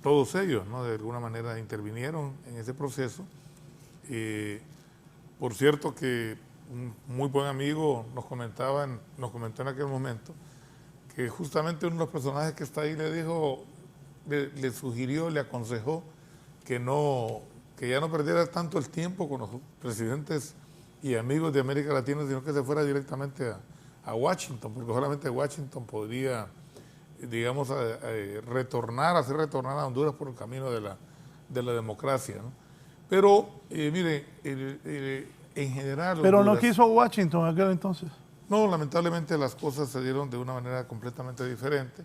todos ellos, ¿no?, de alguna manera intervinieron en ese proceso. Por cierto que un muy buen amigo nos comentó en aquel momento que justamente uno de los personajes que está ahí le dijo, le sugirió, le aconsejó que ya no perdiera tanto el tiempo con los presidentes y amigos de América Latina, sino que se fuera directamente a Washington, porque solamente Washington podría, digamos, hacer retornar a Honduras por el camino de de la democracia, ¿no? Pero, mire, en general... Pero Honduras, no quiso Washington aquel entonces. No, lamentablemente las cosas se dieron de una manera completamente diferente.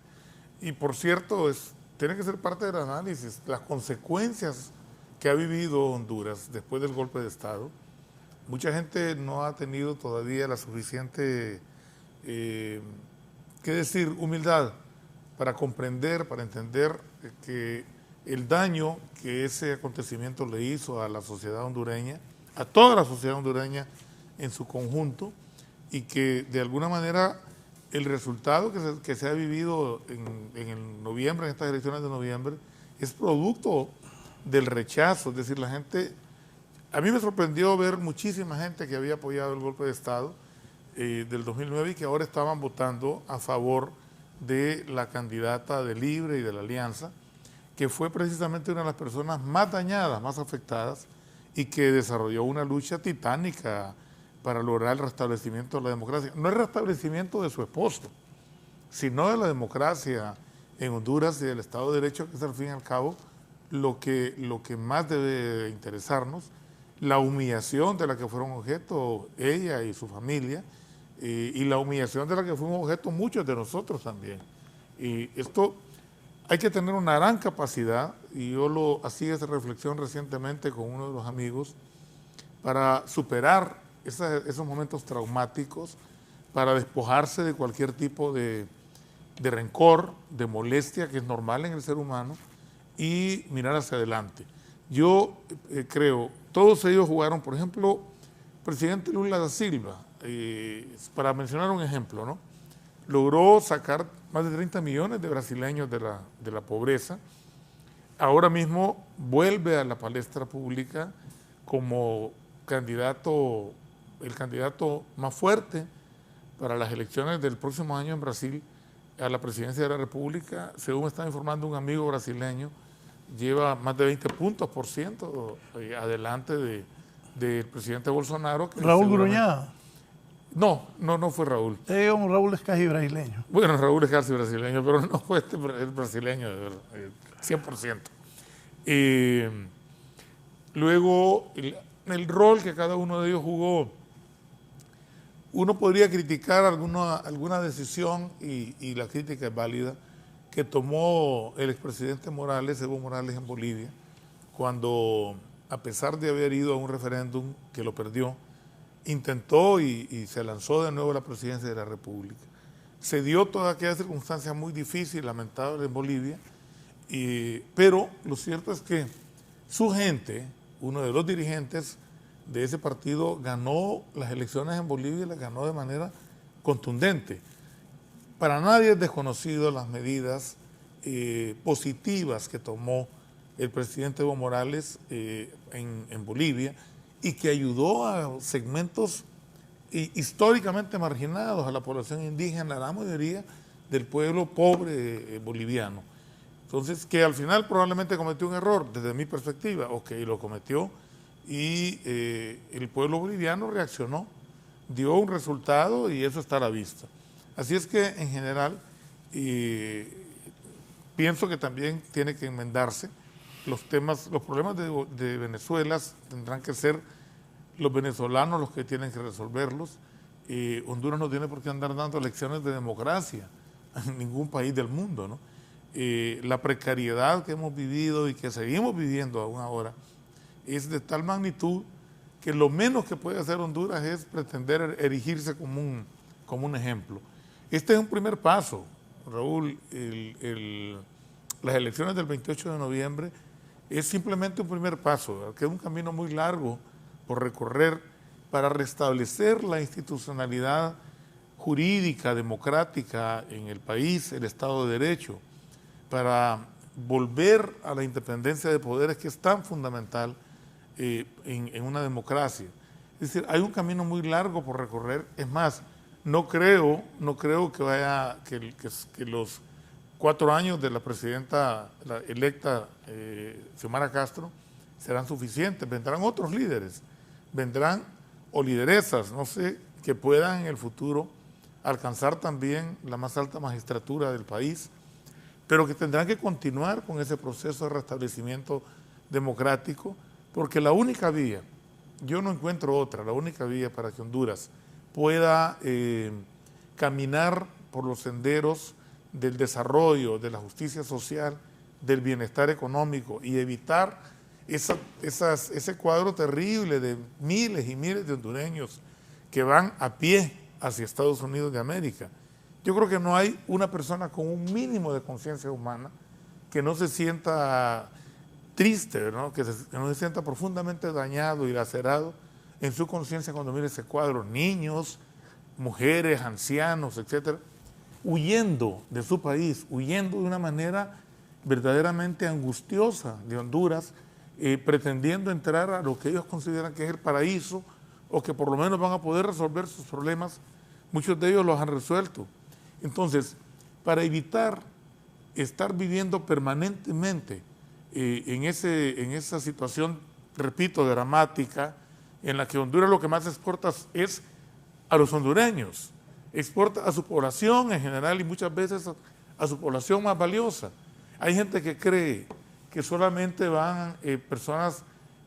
Y por cierto, tiene que ser parte del análisis, las consecuencias que ha vivido Honduras después del golpe de Estado. Mucha gente no ha tenido todavía la suficiente, humildad para comprender, para entender que el daño que ese acontecimiento le hizo a la sociedad hondureña, a toda la sociedad hondureña en su conjunto, y que de alguna manera el resultado que se ha vivido en el noviembre, en estas elecciones de noviembre, es producto del rechazo. Es decir, la gente, a mí me sorprendió ver muchísima gente que había apoyado el golpe de Estado del 2009 y que ahora estaban votando a favor de la candidata de Libre y de la Alianza, que fue precisamente una de las personas más dañadas, más afectadas, y que desarrolló una lucha titánica para lograr el restablecimiento de la democracia. No el restablecimiento de su esposo, sino de la democracia en Honduras y del Estado de Derecho, que es al fin y al cabo lo que más debe interesarnos, la humillación de la que fueron objeto ella y su familia, y la humillación de la que fuimos objeto muchos de nosotros también. Y esto hay que tener una gran capacidad, y yo hacía esa reflexión recientemente con uno de los amigos, para superar esos momentos traumáticos, para despojarse de cualquier tipo de rencor, de molestia, que es normal en el ser humano, y mirar hacia adelante. Yo creo, todos ellos jugaron, por ejemplo, el presidente Lula da Silva, para mencionar un ejemplo, ¿no? Logró sacar más de 30 millones de brasileños de la pobreza. Ahora mismo vuelve a la palestra pública como el candidato más fuerte para las elecciones del próximo año en Brasil a la presidencia de la República. Según me está informando un amigo brasileño, lleva más de 20 puntos por ciento adelante del presidente Bolsonaro. Raúl Gruñada. No fue Raúl. Raúl es casi brasileño. Bueno, Raúl es casi brasileño, pero no fue el brasileño, 100%. Luego, el rol que cada uno de ellos jugó, uno podría criticar alguna decisión, y la crítica es válida, que tomó el expresidente Morales, Evo Morales, en Bolivia, cuando, a pesar de haber ido a un referéndum que lo perdió, intentó y se lanzó de nuevo a la presidencia de la República. Se dio toda aquella circunstancia muy difícil, lamentable en Bolivia, pero lo cierto es que su gente, uno de los dirigentes de ese partido, ganó las elecciones en Bolivia y las ganó de manera contundente. Para nadie es desconocido las medidas positivas que tomó el presidente Evo Morales en Bolivia, y que ayudó a segmentos históricamente marginados, a la población indígena, a la mayoría del pueblo pobre boliviano. Entonces, que al final probablemente cometió un error, desde mi perspectiva, lo cometió, y el pueblo boliviano reaccionó, dio un resultado, y eso está a la vista. Así es que, en general, pienso que también tiene que enmendarse los problemas de Venezuela. Tendrán que ser los venezolanos los que tienen que resolverlos. Honduras no tiene por qué andar dando lecciones de democracia en ningún país del mundo, ¿no? La precariedad que hemos vivido y que seguimos viviendo aún ahora es de tal magnitud que lo menos que puede hacer Honduras es pretender erigirse como un ejemplo. Este es un primer paso, Raúl. Las elecciones del 28 de noviembre es simplemente un primer paso, que es un camino muy largo por recorrer para restablecer la institucionalidad jurídica, democrática en el país, el Estado de Derecho, para volver a la independencia de poderes, que es tan fundamental en una democracia. Es decir, hay un camino muy largo por recorrer. Es más, no creo que los 4 años de la presidenta electa Xiomara Castro serán suficientes. Vendrán otros líderes, vendrán o lideresas, no sé, que puedan en el futuro alcanzar también la más alta magistratura del país, pero que tendrán que continuar con ese proceso de restablecimiento democrático, porque la única vía, yo no encuentro otra, la única vía para que Honduras pueda caminar por los senderos del desarrollo, de la justicia social, del bienestar económico y evitar ese cuadro terrible de miles y miles de hondureños que van a pie hacia Estados Unidos de América. Yo creo que no hay una persona con un mínimo de conciencia humana que no se sienta triste, ¿no? Que no se sienta profundamente dañado y lacerado en su conciencia cuando mire ese cuadro. Niños, mujeres, ancianos, etcétera, huyendo de su país, huyendo de una manera verdaderamente angustiosa de Honduras, pretendiendo entrar a lo que ellos consideran que es el paraíso, o que por lo menos van a poder resolver sus problemas. Muchos de ellos los han resuelto. Entonces, para evitar estar viviendo permanentemente en esa situación, repito, dramática, en la que Honduras lo que más exporta es a los hondureños, exporta a su población en general y muchas veces a su población más valiosa. Hay gente que cree que solamente van personas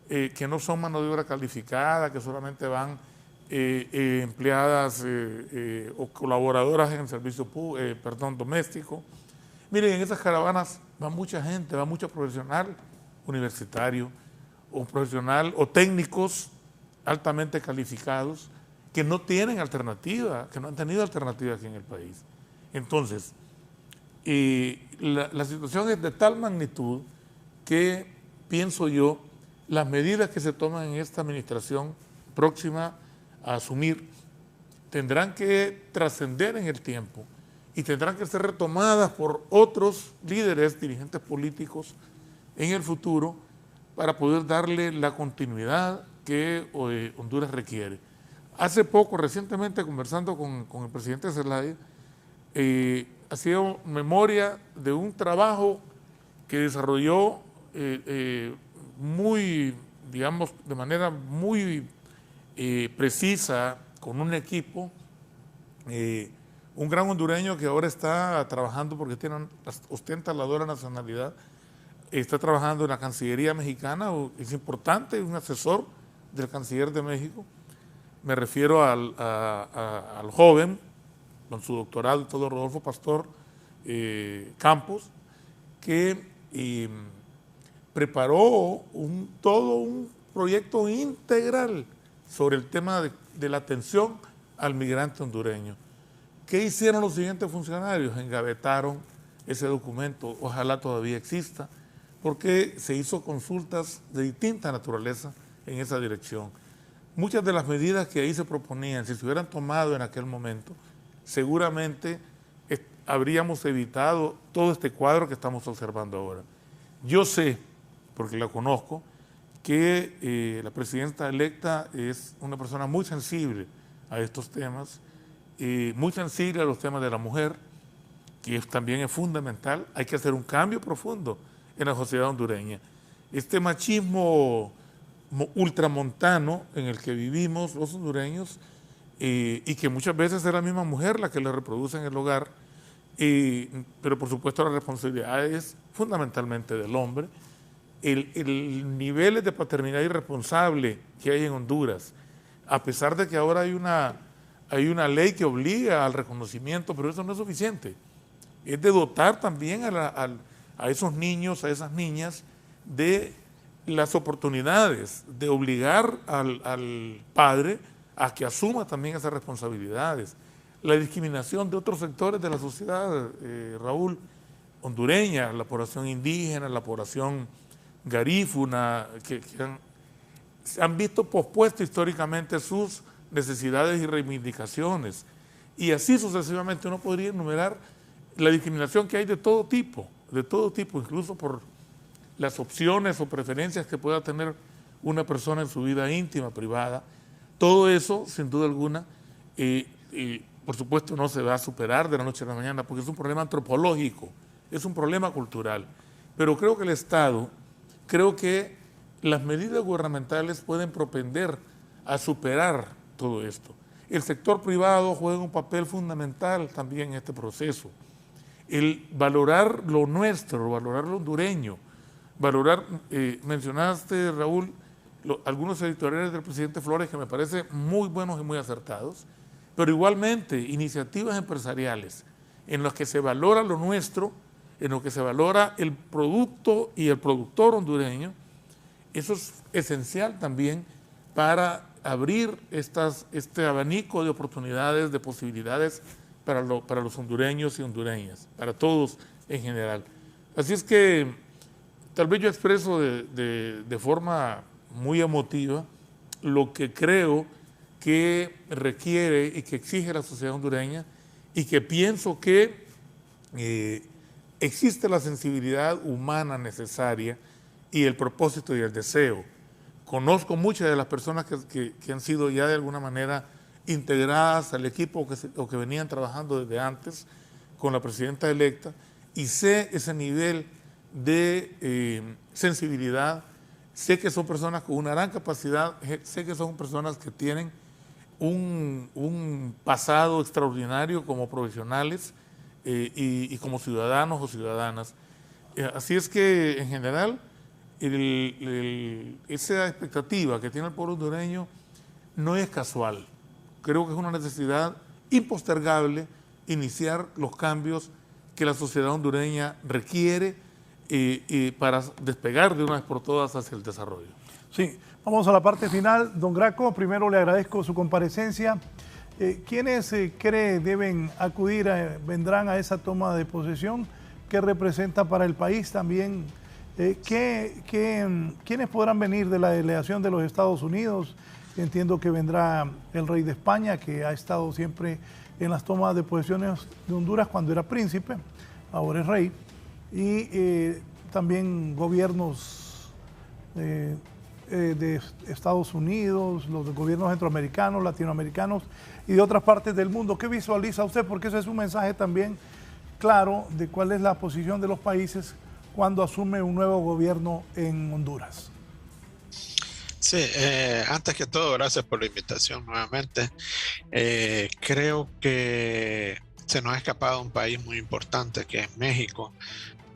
que no son mano de obra calificada, que solamente van empleadas o colaboradoras en el servicio doméstico. Miren, en esas caravanas va mucha gente, va mucho profesional universitario o profesional o técnicos altamente calificados que no tienen alternativa, que no han tenido alternativa aquí en el país. Entonces, la situación es de tal magnitud que, pienso yo, las medidas que se toman en esta administración próxima a asumir tendrán que trascender en el tiempo y tendrán que ser retomadas por otros líderes, dirigentes políticos en el futuro para poder darle la continuidad que Honduras requiere. Hace poco, recientemente, conversando con el presidente Zelaya, hacía memoria de un trabajo que desarrolló muy, digamos, de manera muy precisa con un equipo, un gran hondureño que ahora está trabajando porque ostenta la doble nacionalidad, está trabajando en la Cancillería mexicana, es importante, es un asesor del canciller de México. Me refiero al joven, con su doctorado y todo, Rodolfo Pastor Campos, que preparó todo un proyecto integral sobre el tema de la atención al migrante hondureño. ¿Qué hicieron los siguientes funcionarios? Engavetaron ese documento, ojalá todavía exista, porque se hizo consultas de distinta naturaleza en esa dirección. Muchas de las medidas que ahí se proponían, si se hubieran tomado en aquel momento, seguramente habríamos evitado todo este cuadro que estamos observando ahora. Yo sé, porque la conozco, que la presidenta electa es una persona muy sensible a estos temas, muy sensible a los temas de la mujer, que también es fundamental. Hay que hacer un cambio profundo en la sociedad hondureña. Este machismo ultramontano en el que vivimos los hondureños, y que muchas veces es la misma mujer la que le reproduce en el hogar, pero por supuesto la responsabilidad es fundamentalmente del hombre. El nivel de paternidad irresponsable que hay en Honduras, a pesar de que ahora hay una ley que obliga al reconocimiento, pero eso no es suficiente. Es de dotar también a esos niños, a esas niñas, de las oportunidades, de obligar al padre a que asuma también esas responsabilidades. La discriminación de otros sectores de la sociedad, Raúl, hondureña, la población indígena, la población garífuna, que han visto pospuesto históricamente sus necesidades y reivindicaciones. Y así sucesivamente uno podría enumerar la discriminación que hay de todo tipo, incluso por las opciones o preferencias que pueda tener una persona en su vida íntima, privada. Todo eso, sin duda alguna, por supuesto no se va a superar de la noche a la mañana porque es un problema antropológico, es un problema cultural. Pero creo que el Estado, creo que las medidas gubernamentales pueden propender a superar todo esto. El sector privado juega un papel fundamental también en este proceso. El valorar lo nuestro, valorar lo hondureño, valorar, mencionaste, Raúl, algunos editoriales del presidente Flores que me parecen muy buenos y muy acertados, pero igualmente iniciativas empresariales en las que se valora lo nuestro, en lo que se valora el producto y el productor hondureño. Eso es esencial también para abrir este abanico de oportunidades, de posibilidades para los hondureños y hondureñas, para todos en general. Así es que tal vez yo expreso de forma muy emotiva lo que creo que requiere y que exige la sociedad hondureña, y que pienso que existe la sensibilidad humana necesaria y el propósito y el deseo. Conozco muchas de las personas que han sido ya de alguna manera integradas al equipo o que venían trabajando desde antes con la presidenta electa, y sé ese nivel de sensibilidad. Sé que son personas con una gran capacidad, sé que son personas que tienen un pasado extraordinario como profesionales y como ciudadanos o ciudadanas. Así es que en general esa expectativa que tiene el pueblo hondureño no es casual. Creo que es una necesidad impostergable iniciar los cambios que la sociedad hondureña requiere para despegar de una vez por todas hacia el desarrollo. Sí, vamos a la parte final. Don Graco, primero le agradezco su comparecencia. ¿Quiénes cree deben acudir, vendrán a esa toma de posesión? ¿Qué representa para el país también? ¿Quiénes podrán venir de la delegación de los Estados Unidos? Entiendo que vendrá el rey de España, que ha estado siempre en las tomas de posesiones de Honduras cuando era príncipe, ahora es rey. Y también gobiernos de Estados Unidos, los gobiernos centroamericanos, latinoamericanos y de otras partes del mundo. ¿Qué visualiza usted? Porque ese es un mensaje también claro de cuál es la posición de los países cuando asume un nuevo gobierno en Honduras. Sí, antes que todo, gracias por la invitación nuevamente. Creo que se nos ha escapado un país muy importante que es México,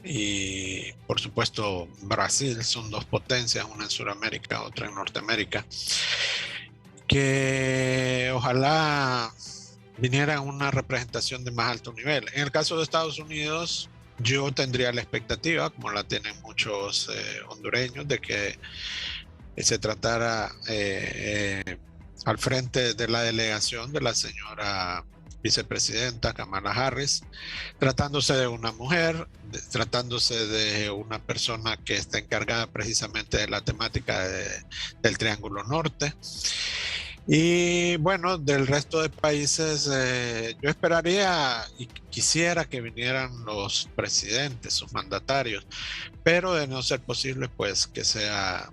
y por supuesto Brasil. Son dos potencias, una en Sudamérica, otra en Norteamérica, que ojalá viniera una representación de más alto nivel. En el caso de Estados Unidos, yo tendría la expectativa, como la tienen muchos hondureños, de que se tratara al frente de la delegación de la señora vicepresidenta Kamala Harris, tratándose de una mujer, tratándose de una persona que está encargada precisamente de la temática del Triángulo Norte. Y bueno, del resto de países, yo esperaría y quisiera que vinieran los presidentes, sus mandatarios, pero de no ser posible, pues que sea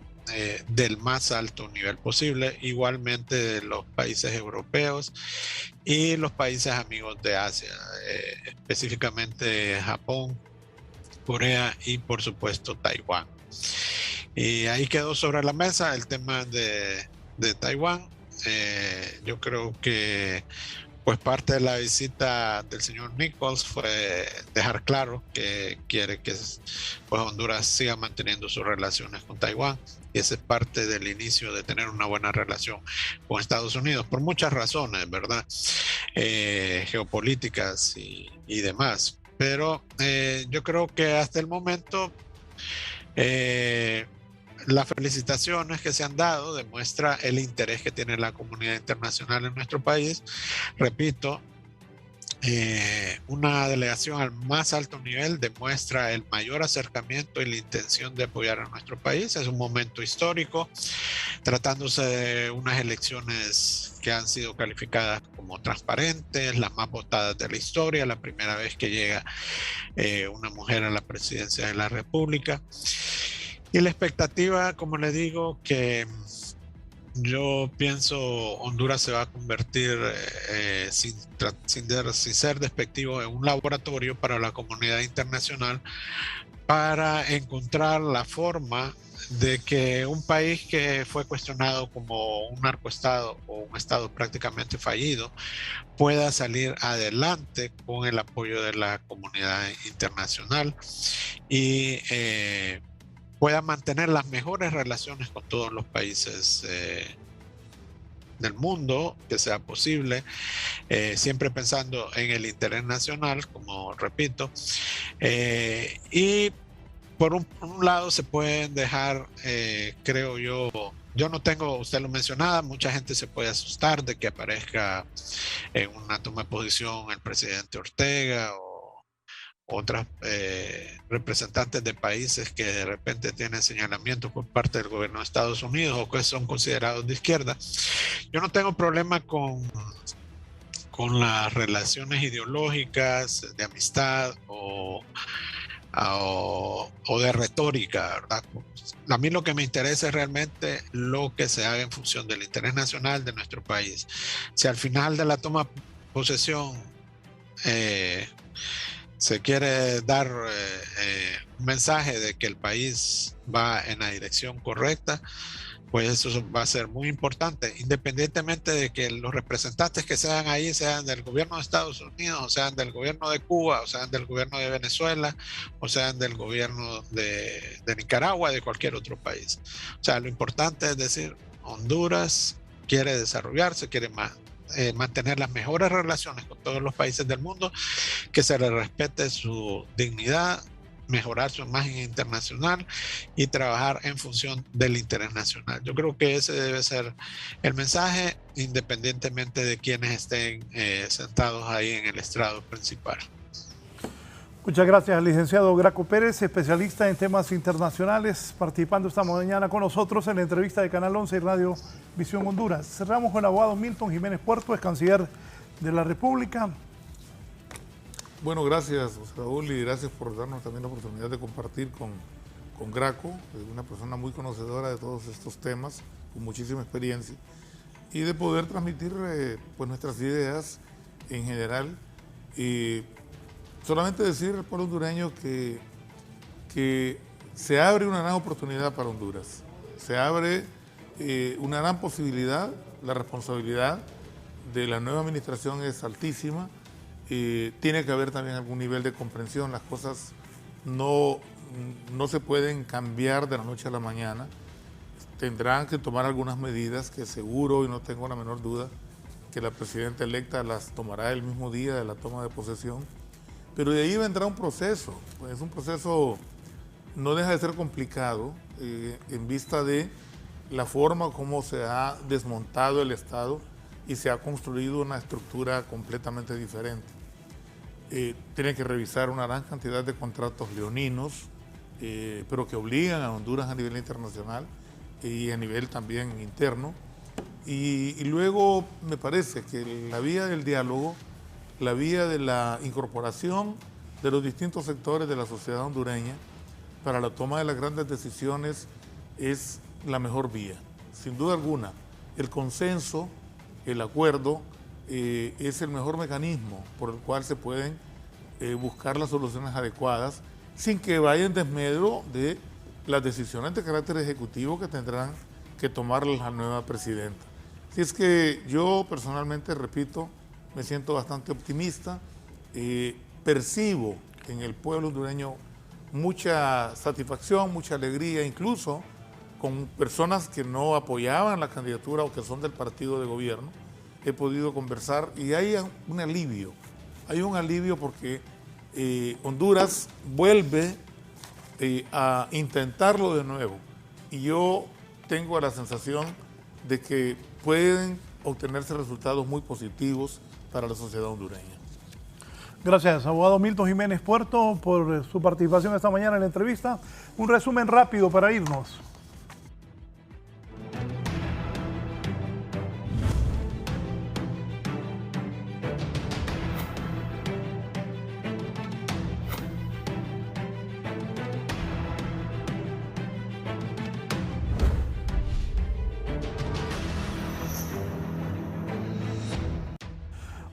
del más alto nivel posible, igualmente de los países europeos y los países amigos de Asia, específicamente Japón, Corea y por supuesto Taiwán. Y ahí quedó sobre la mesa el tema de Taiwán. Yo creo que pues parte de la visita del señor Nichols fue dejar claro que quiere que pues Honduras siga manteniendo sus relaciones con Taiwán, y esa es parte del inicio de tener una buena relación con Estados Unidos por muchas razones, ¿verdad? Geopolíticas y demás, pero yo creo que hasta el momento las felicitaciones que se han dado demuestra el interés que tiene la comunidad internacional en nuestro país. Repito, una delegación al más alto nivel demuestra el mayor acercamiento y la intención de apoyar a nuestro país. Es un momento histórico, tratándose de unas elecciones que han sido calificadas como transparentes, las más votadas de la historia, la primera vez que llega una mujer a la presidencia de la República. Y la expectativa, como le digo, que yo pienso Honduras se va a convertir, sin ser despectivo, en un laboratorio para la comunidad internacional para encontrar la forma de que un país que fue cuestionado como un narcoestado o un estado prácticamente fallido pueda salir adelante con el apoyo de la comunidad internacional y pueda mantener las mejores relaciones con todos los países del mundo que sea posible, siempre pensando en el interés nacional, como repito, y por un lado se pueden dejar, creo yo no tengo, usted lo mencionaba, mucha gente se puede asustar de que aparezca en una toma de posición el presidente Ortega o otras representantes de países que de repente tienen señalamientos por parte del gobierno de Estados Unidos o que son considerados de izquierda. Yo no tengo problema con las relaciones ideológicas, de amistad o de retórica, ¿verdad? A mí lo que me interesa es realmente lo que se haga en función del interés nacional de nuestro país. Si al final de la toma de posesión se quiere dar un mensaje de que el país va en la dirección correcta, pues eso va a ser muy importante, independientemente de que los representantes que sean ahí sean del gobierno de Estados Unidos, o sean del gobierno de Cuba, o sean del gobierno de Venezuela, o sean del gobierno de Nicaragua, de cualquier otro país. O sea, lo importante es decir, Honduras quiere desarrollarse, quiere mantener las mejores relaciones con todos los países del mundo, que se le respete su dignidad, mejorar su imagen internacional y trabajar en función del interés nacional. Yo creo que ese debe ser el mensaje, independientemente de quienes estén sentados ahí en el estrado principal. Muchas gracias, licenciado Graco Pérez, especialista en temas internacionales, participando esta mañana con nosotros en la entrevista de Canal 11 y Radio Visión Honduras. Cerramos con el abogado Milton Jiménez Puerto, es canciller de la República. Bueno, gracias, Raúl, y gracias por darnos también la oportunidad de compartir con Graco, una persona muy conocedora de todos estos temas, con muchísima experiencia, y de poder transmitir pues nuestras ideas en general. Y solamente decir al pueblo hondureño que se abre una gran oportunidad para Honduras, se abre una gran posibilidad, la responsabilidad de la nueva administración es altísima. Tiene que haber también algún nivel de comprensión, las cosas no se pueden cambiar de la noche a la mañana, tendrán que tomar algunas medidas que seguro, y no tengo la menor duda, que la presidenta electa las tomará el mismo día de la toma de posesión, pero de ahí vendrá un proceso, pues es un proceso, no deja de ser complicado en vista de la forma como se ha desmontado el Estado y se ha construido una estructura completamente diferente. Tiene que revisar una gran cantidad de contratos leoninos, pero que obligan a Honduras a nivel internacional y a nivel también interno. Y luego me parece que la vía del diálogo, la vía de la incorporación de los distintos sectores de la sociedad hondureña para la toma de las grandes decisiones es la mejor vía. Sin duda alguna, el consenso, el acuerdo, es el mejor mecanismo por el cual se pueden buscar las soluciones adecuadas sin que vaya en desmedro de las decisiones de carácter ejecutivo que tendrán que tomar la nueva presidenta. Así es que yo personalmente, repito, me siento bastante optimista, percibo en el pueblo hondureño mucha satisfacción, mucha alegría, incluso con personas que no apoyaban la candidatura o que son del partido de gobierno. He podido conversar y hay un alivio porque Honduras vuelve a intentarlo de nuevo y yo tengo la sensación de que pueden obtenerse resultados muy positivos para la sociedad hondureña. Gracias, abogado Milton Jiménez Puerto, por su participación esta mañana en la entrevista. Un resumen rápido para irnos.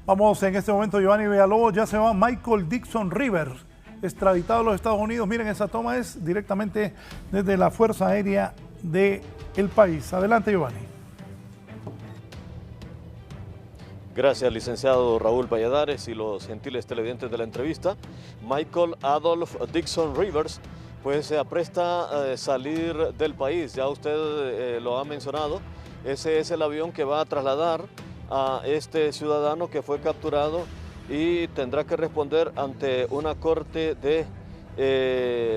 Vamos en este momento, Giovanni Villalobos, ya se va Michael Dixon Rivers, extraditado a los Estados Unidos. Miren, esa toma es directamente desde la Fuerza Aérea del país. Adelante, Giovanni. Gracias, licenciado Raúl Valladares y los gentiles televidentes de la entrevista. Michael Adolf Dixon Rivers pues se apresta a salir del país. Ya usted lo ha mencionado, ese es el avión que va a trasladar a este ciudadano que fue capturado y tendrá que responder ante una corte de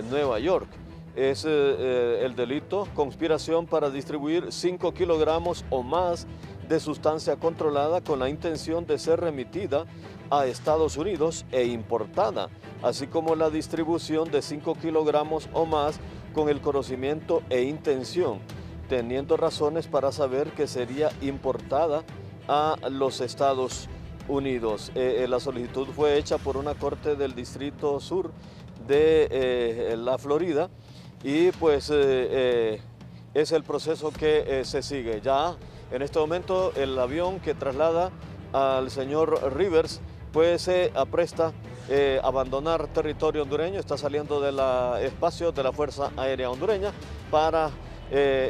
Nueva York. Es el delito, conspiración para distribuir 5 kilogramos o más de sustancia controlada con la intención de ser remitida a Estados Unidos e importada, así como la distribución de 5 kilogramos o más con el conocimiento e intención, teniendo razones para saber que sería importada a los Estados Unidos. La solicitud fue hecha por una corte del Distrito Sur de la Florida y pues es el proceso que se sigue. Ya en este momento el avión que traslada al señor Rivers pues se apresta a abandonar territorio hondureño, está saliendo del espacio de la Fuerza Aérea Hondureña para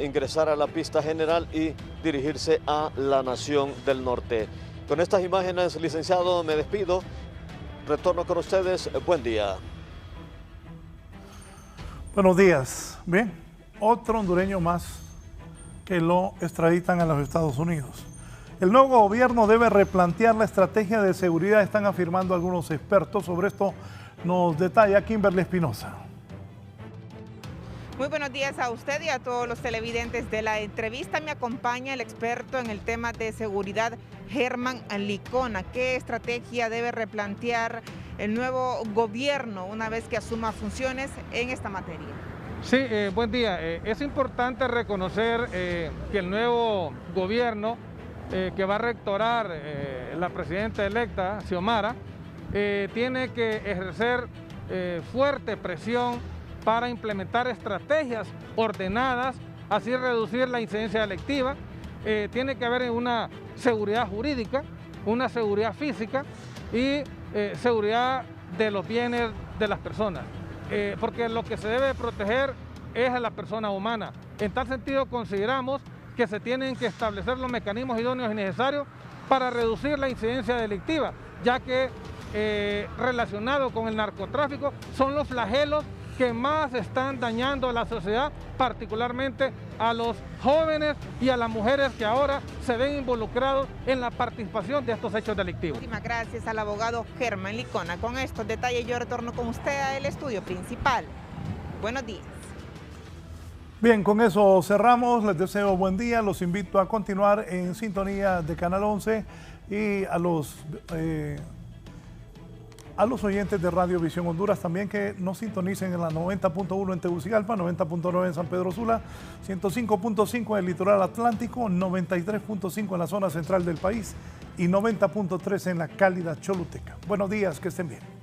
ingresar a la pista general y dirigirse a la Nación del Norte. Con estas imágenes, licenciado, me despido. Retorno con ustedes. Buen día. Buenos días. Bien, otro hondureño más que lo extraditan a los Estados Unidos. El nuevo gobierno debe replantear la estrategia de seguridad, están afirmando algunos expertos. Sobre esto nos detalla Kimberly Espinosa. Muy buenos días a usted y a todos los televidentes de la entrevista. Me acompaña el experto en el tema de seguridad, Germán Licona. ¿Qué estrategia debe replantear el nuevo gobierno una vez que asuma funciones en esta materia? Sí, buen día. Es importante reconocer que el nuevo gobierno que va a rectorar la presidenta electa, Xiomara, tiene que ejercer fuerte presión para implementar estrategias ordenadas, así reducir la incidencia delictiva. Tiene que haber una seguridad jurídica, una seguridad física y seguridad de los bienes de las personas. Porque lo que se debe proteger es a la persona humana. En tal sentido, consideramos que se tienen que establecer los mecanismos idóneos y necesarios para reducir la incidencia delictiva, ya que relacionado con el narcotráfico son los flagelos que más están dañando a la sociedad, particularmente a los jóvenes y a las mujeres que ahora se ven involucrados en la participación de estos hechos delictivos. Muchísimas gracias al abogado Germán Licona. Con estos detalles yo retorno con usted al estudio principal. Buenos días. Bien, con eso cerramos. Les deseo buen día. Los invito a continuar en sintonía de Canal 11 y a los oyentes de Radio Visión Honduras también que nos sintonicen en la 90.1 en Tegucigalpa, 90.9 en San Pedro Sula, 105.5 en el litoral atlántico, 93.5 en la zona central del país y 90.3 en la cálida Choluteca. Buenos días, que estén bien.